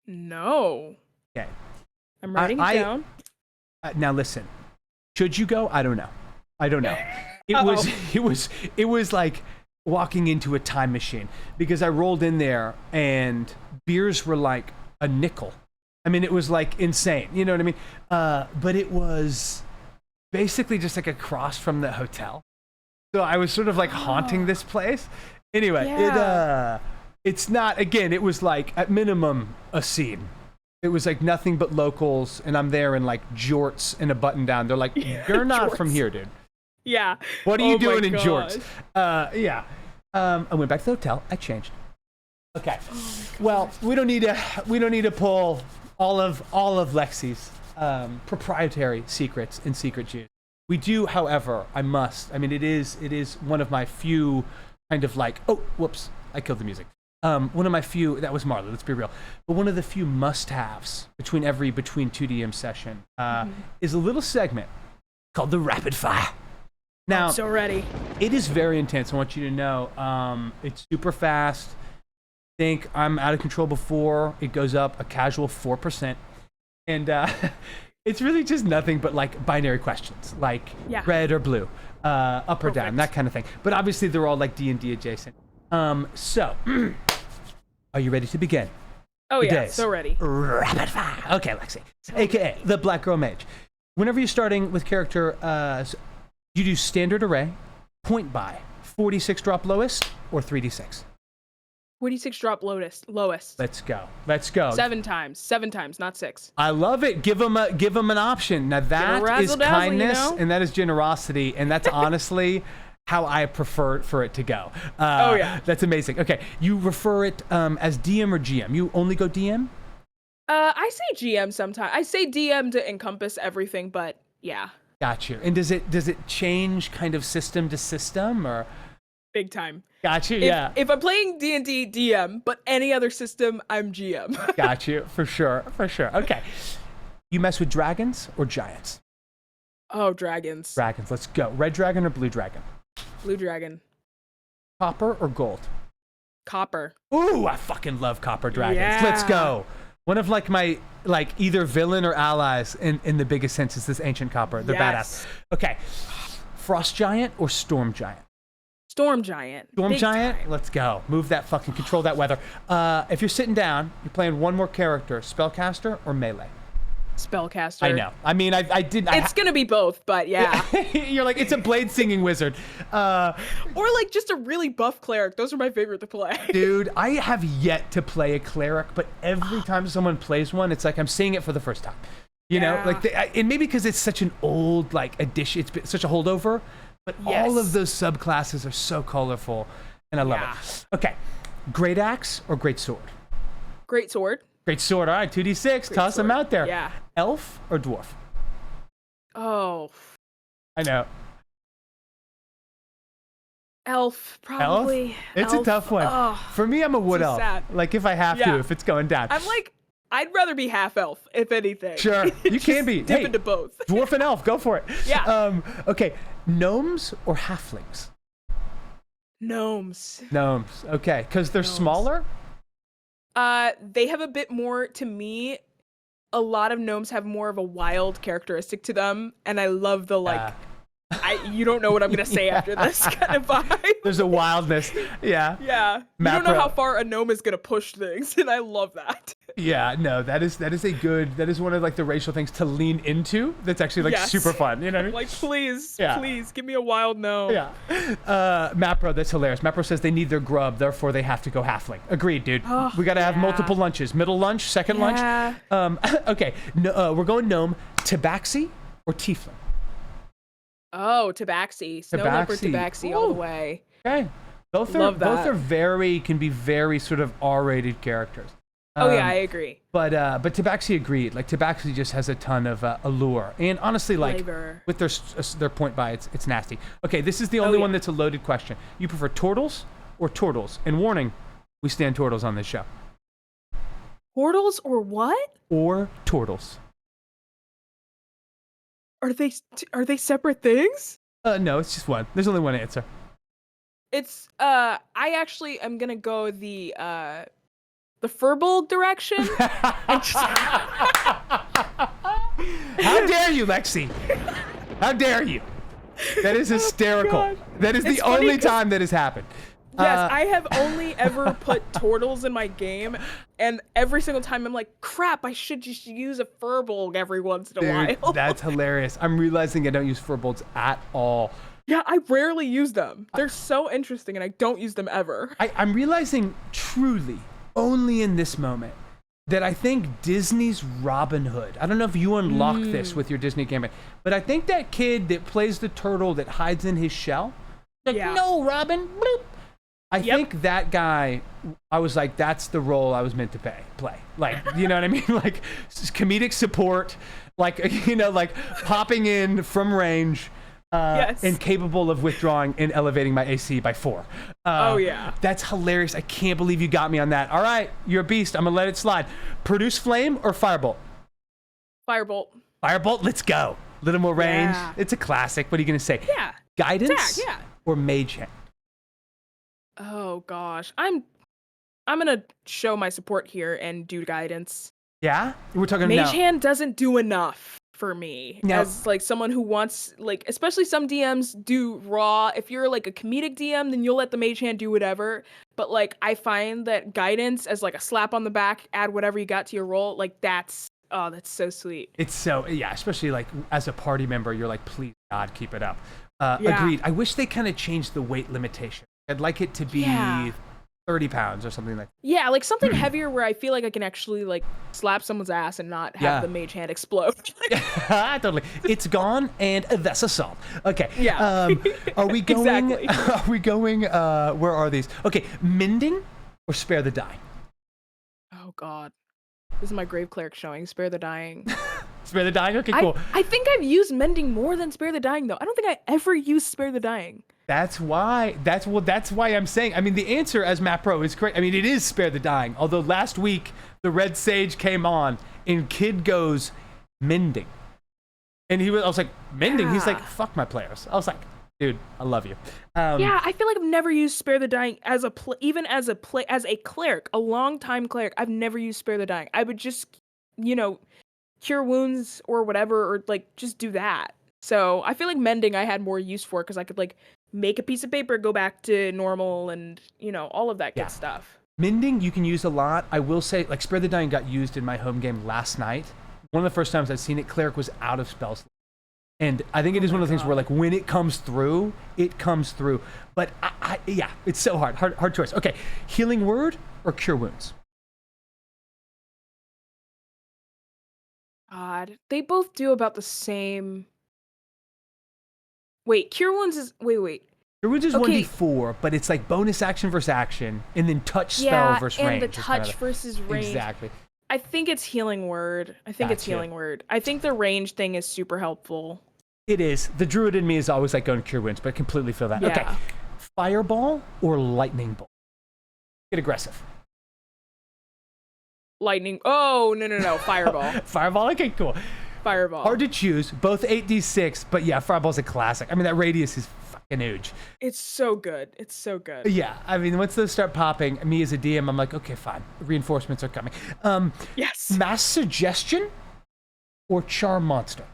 No. Okay. I'm writing it down. Now listen, should you go? I don't know. It was like walking into a time machine, because I rolled in there and beers were like a nickel. I mean, it was like insane. You know what I mean? But it was basically just like across from the hotel. So I was sort of like haunting this place. Anyway, it's not, again, it was like at minimum a scene. It was like nothing but locals, and I'm there in like jorts and a button down. They're like, you're not from here, dude. Yeah. What are you doing in jorts? I went back to the hotel. I changed. Okay. Well, we don't need to pull all of Lexi's proprietary secrets and secret juice. We do, however, I mean, it is one of my few kind of like, oh, whoops, I killed the music. One of my few, that was Marley, let's be real, but one of the few must-haves between 2DM session is a little segment called the Rapid Fire. Now, I'm so ready. It is very intense, I want you to know. It's super fast. Think I'm out of control before it goes up a casual 4%. And it's really just nothing but like binary questions, like red or blue, up or down, that kind of thing. But obviously they're all like D&D adjacent. So, are you ready to begin? Oh yeah, so ready. Rapid fire. Okay, Lexi, aka the Black Girl Mage. Whenever you're starting with character, you do standard array, point buy, 46 drop lowest, or 3d6. 46 drop lowest. Let's go. 7 times, not 6. I love it. Give them an option. Now that is kindness, and that is generosity, and that's honestly how I prefer for it to go. Oh yeah, that's amazing. Okay, you refer it as DM or GM. You only go DM? I say GM sometimes. I say DM to encompass everything, but yeah. Got you. And does it change kind of system to system or? Big time. Got you, yeah. If I'm playing D&D, DM, but any other system, I'm GM. Got you, for sure. Okay. You mess with dragons or giants? Oh, dragons. Dragons, let's go. Red dragon or blue dragon? Blue dragon. Copper or gold? Copper. Ooh, I fucking love copper dragons. Yeah. Let's go. One of like my, like either villain or allies in the biggest sense is this ancient copper. They're badass. Okay. Frost giant or storm giant? Storm giant. Storm giant? Let's go. Move that fucking, control that weather. If you're sitting down, you're playing one more character, spellcaster or melee? Spellcaster. I know. I mean, I did. It's gonna be both, but yeah. You're like, it's a blade singing wizard. Or like just a really buff cleric. Those are my favorite to play. Dude, I have yet to play a cleric, but every time someone plays one, it's like I'm seeing it for the first time. You know, like, and maybe because it's such an old like addition, it's been such a holdover. But all of those subclasses are so colorful, and I love it. Okay, great axe or great sword? Great sword. Great sword. All right, 2d6. Toss them out there. Yeah. Elf or dwarf? Oh. I know. Elf, probably. Elf? It's a tough one. Oh, for me, I'm a wood elf. Sad. Like if I have to, if it's going down. I'm like, I'd rather be half elf, if anything. Sure, you can be. Dip into both. Dwarf and elf, go for it. Yeah. Okay, gnomes or halflings? Gnomes. Okay, because they're smaller? They have a bit more, to me, a lot of gnomes have more of a wild characteristic to them, and I love the, like, you don't know what I'm going to say after this kind of vibe. There's a wildness. Yeah. Yeah. You don't know how far a gnome is going to push things, and I love that. Yeah, no, that is one of like the racial things to lean into. That's actually like super fun. You know what I mean? Like, please, give me a wild gnome. Yeah. Mapro, that's hilarious. Mapro says they need their grub, therefore they have to go halfling. Agreed, dude. Oh, we got to have multiple lunches. Middle lunch, second lunch. Okay, we're going gnome, tabaxi or tiefling? Oh, tabaxi. Snow leopard tabaxi all the way. Okay. Both can be very sort of R-rated characters. Oh yeah, I agree. But tabaxi agreed. Like tabaxi just has a ton of allure, and honestly, like with their point buy, it's nasty. Okay, this is the only one that's a loaded question. You prefer turtles or turtles? And warning, we stand turtles on this show. Turtles or what? Or turtles. Are they separate things? No, it's just one. There's only one answer. It's I actually am gonna go the furball direction. How dare you, Lexi? How dare you? That is hysterical. That is the only time that has happened. Yes, I have only ever put turtles in my game, and every single time I'm like, crap, I should just use a furball every once in a while. That's hilarious. I'm realizing I don't use furballs at all. Yeah, I rarely use them. They're so interesting, and I don't use them ever. I'm realizing truly, only in this moment, that I think Disney's Robin Hood, I don't know if you unlocked this with your Disney game, but I think that kid that plays the turtle that hides in his shell, like, no, Robin, bloop. I think that guy, I was like, that's the role I was meant to play. Like, you know what I mean? Like, comedic support, Like, you know, like popping in from range. Yes. And capable of withdrawing and elevating my AC by 4. Oh, yeah. That's hilarious. I can't believe you got me on that. All right, you're a beast. I'm going to let it slide. Produce flame or firebolt? Firebolt. Firebolt, let's go. Little more range. Yeah. It's a classic. What are you going to say? Yeah. Guidance Attack, yeah. or mage hand? Oh, gosh. I'm going to show my support here and do guidance. Yeah? We're talking Mage now. hand doesn't do enough for me as like someone who wants, like, especially some DMs do raw. If you're like a comedic DM, then you'll let the mage hand do whatever, but like I find that guidance as like a slap on the back, add whatever you got to your roll, like that's so sweet. It's so, yeah, especially like as a party member, you're like, please God, keep it up. Yeah. Agreed. I wish they kind of changed the weight limitation. I'd like it to be 30 pounds or something like that. Yeah, like something heavier where I feel like I can actually like slap someone's ass and not have the mage hand explode. Totally. It's gone, and that's assault. Okay. Yeah. Are we going? Exactly. Are we going? Where are these? Okay. Mending or spare the dying? Oh God, this is my grave cleric showing. Spare the dying. Spare the dying. Okay, cool. I think I've used mending more than spare the dying though. I don't think I ever used spare the dying. That's why. That's why I'm saying. I mean, the answer as Matt Pro is correct. I mean, it is spare the dying. Although last week the Red Sage came on and Kid goes mending, and I was like mending. Yeah. He's like, fuck my players. I was like, dude, I love you. Yeah, I feel like I've never used spare the dying as a cleric, a long time cleric. I've never used spare the dying. I would just, cure wounds or whatever, or like just do that. So I feel like mending I had more use for because I could like make a piece of paper go back to normal and all of that good stuff. Mending you can use a lot. I will say, like, Spare the Dying got used in my home game last night. One of the first times I'd seen it, Cleric was out of spells. And I think it is one of the things where, like, when it comes through, it comes through. But, yeah, it's so hard choice. Okay, Healing Word or Cure Wounds? God, they both do about the same. Wait, Cure Wounds is... Wait. Cure Wounds is 1d4, but it's like bonus action versus action, and then touch spell versus range. Yeah, and the touch versus range. Exactly. I think it's Healing Word. I think the range thing is super helpful. It is. The druid in me is always like going to Cure Wounds, but I completely feel that. Yeah. Okay. Fireball or Lightning Bolt? Get aggressive. Lightning. Oh, no. Fireball. Fireball? Okay, cool. Fireball. Hard to choose. Both 8d6, but yeah, Fireball's a classic. I mean, that radius is fucking huge. It's so good. Yeah, I mean, once those start popping, me as a DM, I'm like, okay, fine. Reinforcements are coming. Yes. Mass Suggestion or Charm Monster?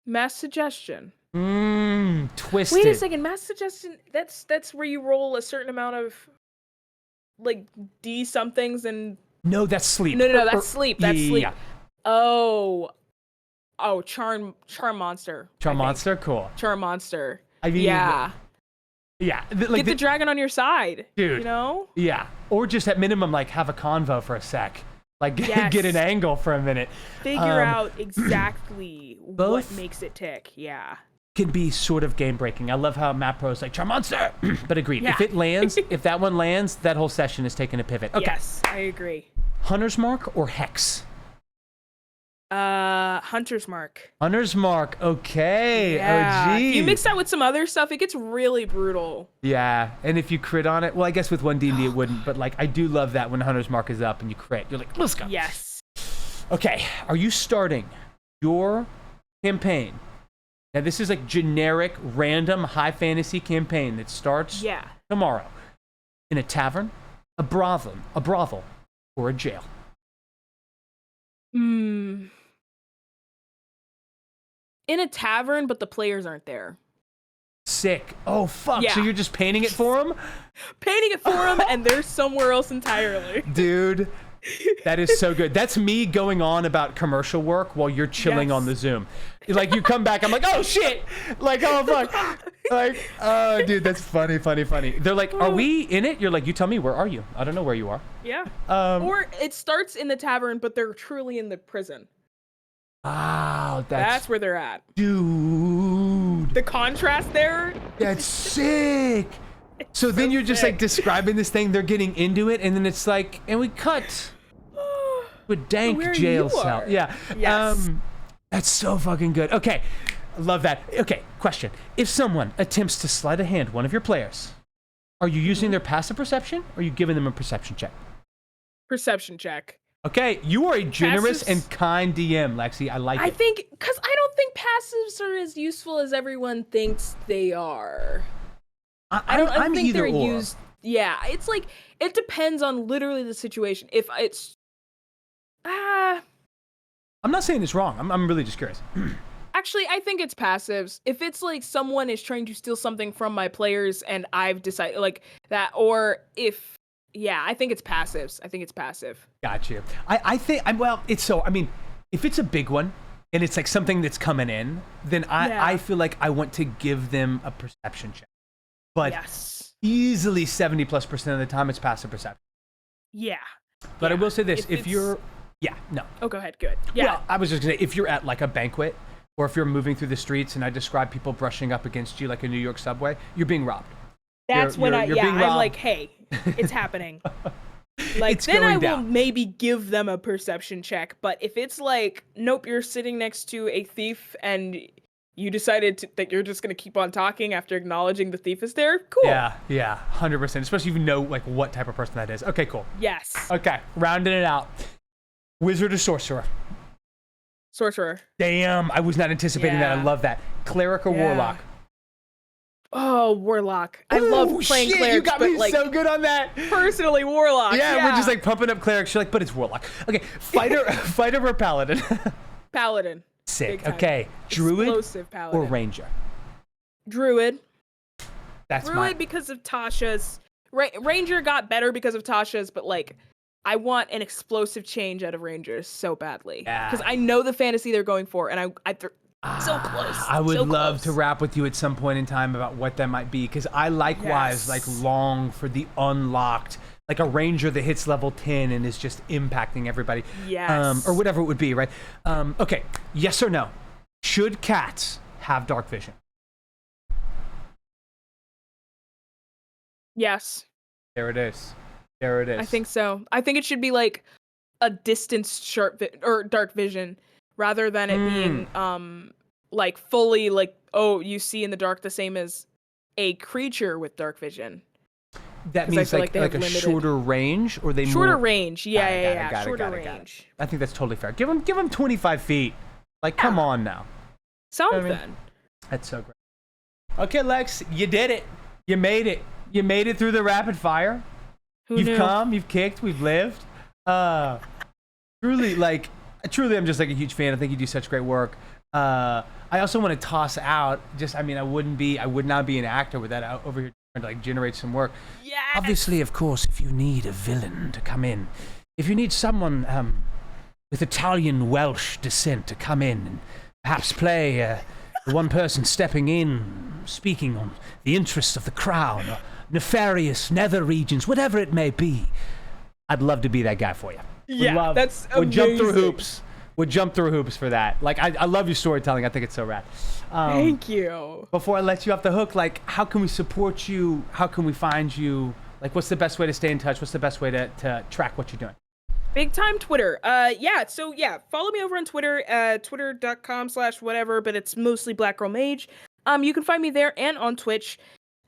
Mass Suggestion. Twisted. Wait a second. Mass Suggestion, that's where you roll a certain amount of, like, D somethings and... No, that's sleep. No, that's sleep. That's sleep. Yeah. Oh, Charm Monster. Charm Monster? Cool. Charm Monster. I mean, yeah. Yeah. Get the dragon on your side. Dude. You know? Yeah. Or just at minimum, like, have a convo for a sec. Like, get an angle for a minute. Figure out exactly what makes it tick. Yeah. Can be sort of game breaking. I love how Matt Pro's like, Charm Monster! But agreed. Yeah. If it lands, if that one lands, that whole session is taking a pivot. Okay. Yes, I agree. Hunter's Mark or Hex? Hunter's Mark. Hunter's Mark. Okay. Yeah. OG. If you mix that with some other stuff, it gets really brutal. Yeah. And if you crit on it, well, I guess with one D&D it wouldn't, but like, I do love that when Hunter's Mark is up and you crit. You're like, let's go. Yes. Okay. Are you starting your campaign? Now, this is like generic, random, high fantasy campaign that starts tomorrow in a tavern, a brothel, or a jail. In a tavern, but the players aren't there. Sick. Oh, fuck. Yeah. So you're just painting it for them? Painting it for them, and they're somewhere else entirely. Dude, that is so good. That's me going on about commercial work while you're chilling on the Zoom. Like, you come back, I'm like, oh, shit. Like, oh, fuck. Like, oh, dude, that's funny. They're like, are we in it? You're like, you tell me, where are you? I don't know where you are. Yeah. Or it starts in the tavern, but they're truly in the prison. Wow, that's where they're at. Dude. The contrast there. That's sick. So then you're just like describing this thing, they're getting into it, and then it's like, and we cut. a dank where jail you cell. are. Yeah. Yes. That's so fucking good. Okay. I love that. Okay, question. If someone attempts to sleight of hand one of your players, are you using their passive perception or are you giving them a perception check? Perception check. Okay, you are a generous Passives- and kind DM, Lexi. I like it. I think, because I don't think passives are as useful as everyone thinks they are. I don't I'm think either they're or. used. Yeah, it's like, it depends on literally the situation. If it's, I'm not saying it's wrong. I'm really just curious. actually, I think it's passives. If it's like someone is trying to steal something from my players and I've decided like that, or if, yeah, I think it's passives. I think it's passive. Got you. I think, well, it's so, I mean, if it's a big one and it's like something that's coming in, then I feel like I want to give them a perception check. But yes. easily 70+% of the time it's passive perception. Yeah. But I will say this, if it's- you're, no. Oh, go ahead. Good. Yeah. Well, I was just gonna say, if you're at like a banquet or if you're moving through the streets and I describe people brushing up against you like a New York subway, you're being robbed. That's when you're being I'm robbed. like, hey, it's happening. Like, It's then I going will down. maybe give them a perception check. But if it's like, nope, you're sitting next to a thief and you decided that you're just going to keep on talking after acknowledging the thief is there, cool. Yeah, 100%. Especially if you know like what type of person that is. Okay, cool. Yes. Okay, rounding it out. Wizard or sorcerer? Sorcerer. Damn, I was not anticipating that. I Yeah. love that. Cleric or Yeah. warlock? Oh, warlock. I love Ooh, playing shit, clerics, you got but me like so good on that. personally warlock. Yeah, we're just like pumping up clerics. You're like, but it's warlock. Okay, fighter or paladin? paladin. Sick. Big time. Okay, druid Explosive paladin. or ranger? Druid. That's Druid because of Tasha's. Ranger got better because of Tasha's, but like, I want an explosive change out of Rangers so badly. Yeah. Because I know the fantasy they're going for, and so close. I would so love close. to rap with you at some point in time about what that might be, because I likewise like Yes. long for the unlocked, like a ranger that hits level 10 and is just impacting everybody. Yes. Or whatever it would be, right? Okay, yes or no? Should cats have dark vision? Yes. There it is. There it is. I think so. I think it should be like a distance or dark vision rather than it being like fully like, oh, you see in the dark the same as a creature with dark vision. that 'cause I means feel like like they have a limited- shorter range, or they Shorter more... range. Yeah, Got it, yeah. got it, Shorter got it. range. I think that's totally fair. Give him 25 feet. Like, come on now. Something. I mean? That's so great. Okay, Lex, you did it. You made it. You made it through the rapid fire. Who You've knew? come, you've kicked, we've lived. Truly, I'm just like a huge fan. I think you do such great work. I also want to toss out, I would not be an actor with that out over here trying to like generate some work. Yes. Obviously, of course, if you need a villain to come in, if you need someone with Italian Welsh descent to come in and perhaps play the one person stepping in, speaking on the interests of the crown, or nefarious nether regions, whatever it may be, I'd love to be that guy for you. Yeah, that's Would jump through amazing. hoops. Would jump through hoops for that. Like, I love your storytelling. I think it's so rad. Thank you. Before I let you off the hook, like, how can we support you? How can we find you? Like, what's the best way to stay in touch? What's the best way to track what you're doing? Big time Twitter. So follow me over on Twitter, twitter.com/whatever, but it's mostly Black Girl Mage. You can find me there and on Twitch.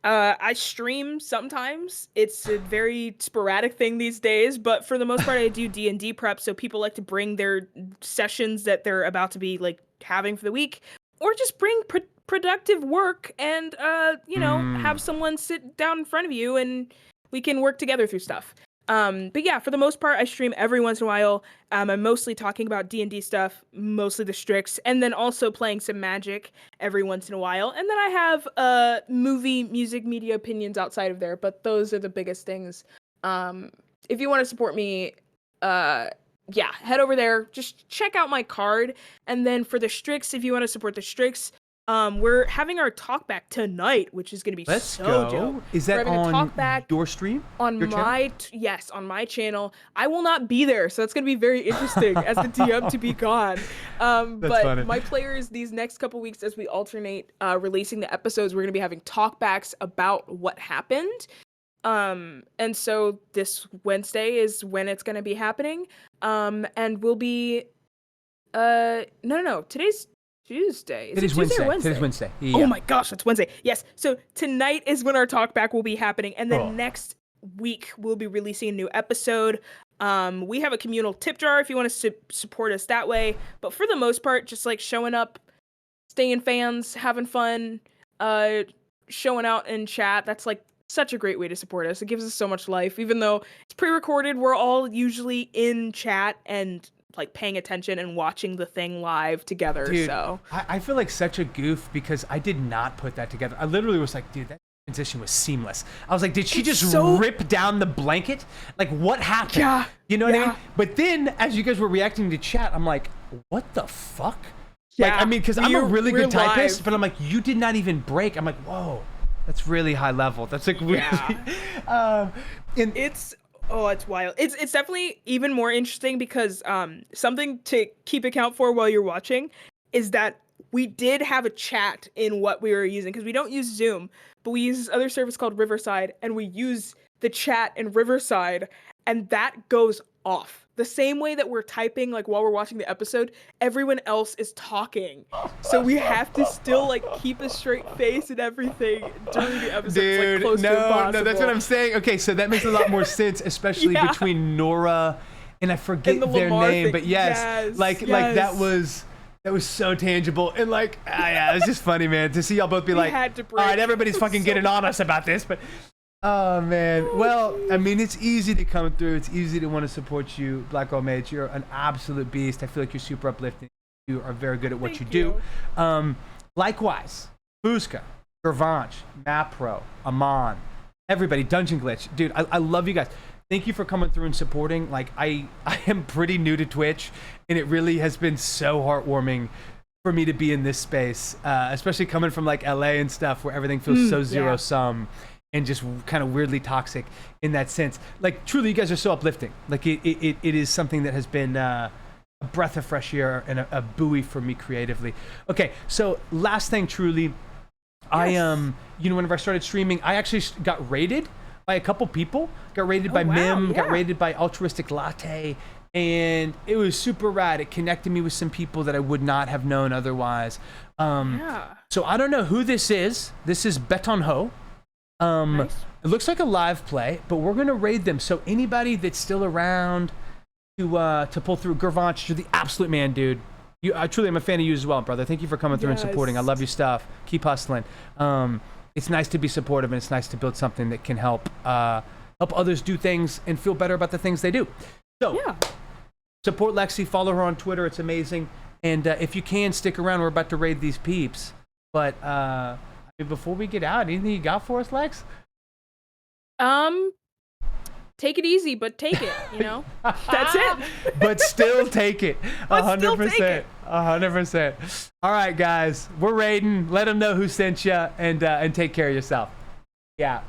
I stream sometimes. It's a very sporadic thing these days, but for the most part, I do D&D prep, so people like to bring their sessions that they're about to be like having for the week, or just bring productive work and have someone sit down in front of you and we can work together through stuff. But yeah, for the most part, I stream every once in a while. I'm mostly talking about D&D stuff, mostly the Strix, and then also playing some Magic every once in a while. And then I have movie, music, media opinions outside of there, but those are the biggest things. If you want to support me, head over there. Just check out my card. And then for the Strix, if you want to support the Strix, we're having our talkback tonight, which is going to be Let's go. dope. Is that We're having a on talkback your stream? on Your channel? on my channel. I will not be there, so that's going to be very interesting as the DM to be gone. But funny. my players, these next couple weeks, as we alternate releasing the episodes, we're going to be having talkbacks about what happened. And so this Wednesday is when it's gonna be happening. And we'll be no. Today's Tuesday. Is it Today's Tuesday Wednesday. or Wednesday? Today's Wednesday. Yeah. Oh my gosh, it's Wednesday. Yes. So tonight is when our talk back will be happening, and then next week we'll be releasing a new episode. We have a communal tip jar if you want to support us that way. But for the most part, just like showing up, staying fans, having fun, showing out in chat. That's like such a great way to support us. It gives us so much life. Even though it's pre-recorded, we're all usually in chat and like paying attention and watching the thing live together. Dude, so I feel like such a goof because I did not put that together. I literally was like, dude, that transition was seamless. I was like, did she just rip down the blanket? Like, what happened? Yeah, you know what I mean? But then, as you guys were reacting to chat, I'm like, what the fuck? Yeah, like, I mean, because I'm a really good typist, live. but I'm like, you did not even break. I'm like, whoa, that's really high level. That's like really. It's wild. It's definitely even more interesting because something to keep account for while you're watching is that we did have a chat in what we were using, because we don't use Zoom, but we use this other service called Riverside, and we use the chat in Riverside, and that goes off. The same way that we're typing, like while we're watching the episode, everyone else is talking. So we have to still like keep a straight face and everything during the episode. Dude, it's, like, close to impossible. No, that's what I'm saying. Okay, so that makes a lot more sense, especially between Nora and I forget their name, thing. but yes, like that was so tangible, and like it was just funny, man, to see y'all both be like, all right, everybody's fucking getting on us about this, but oh man. Well, I mean, it's easy to come through. It's easy to want to support you, Black Girl Mage. You're an absolute beast. I feel like you're super uplifting. You are very good at what you do. Likewise, Fuzka, Gervanch, Mapro, Amon, everybody, Dungeon Glitch. Dude, I love you guys. Thank you for coming through and supporting. Like, I am pretty new to Twitch, and it really has been so heartwarming for me to be in this space, especially coming from like LA and stuff where everything feels so zero-sum. And just kind of weirdly toxic in that sense. Like, truly, you guys are so uplifting. Like, it is something that has been a breath of fresh air and a buoy for me creatively. Okay, so last thing, truly, I whenever I started streaming, I actually got raided by a couple people. Got raided by Mim, got raided by Altruistic Latte, and it was super rad. It connected me with some people that I would not have known otherwise. So I don't know who this is. This is Beton Ho. Nice. It looks like a live play, but we're gonna raid them. So anybody that's still around to pull through, Gervanch, you're the absolute man, dude. I truly am a fan of you as well, brother. Thank you for coming through and supporting. I love your stuff. Keep hustling. It's nice to be supportive, and it's nice to build something that can help others do things and feel better about the things they do. So support Lexi. Follow her on Twitter. It's amazing. And if you can, stick around. We're about to raid these peeps. But before we get out, anything you got for us, Lex? Take it easy, but take it, you know? That's it. But still take it. 100%. 100%. All right, guys. We're raiding. Let them know who sent you, and take care of yourself. Yeah.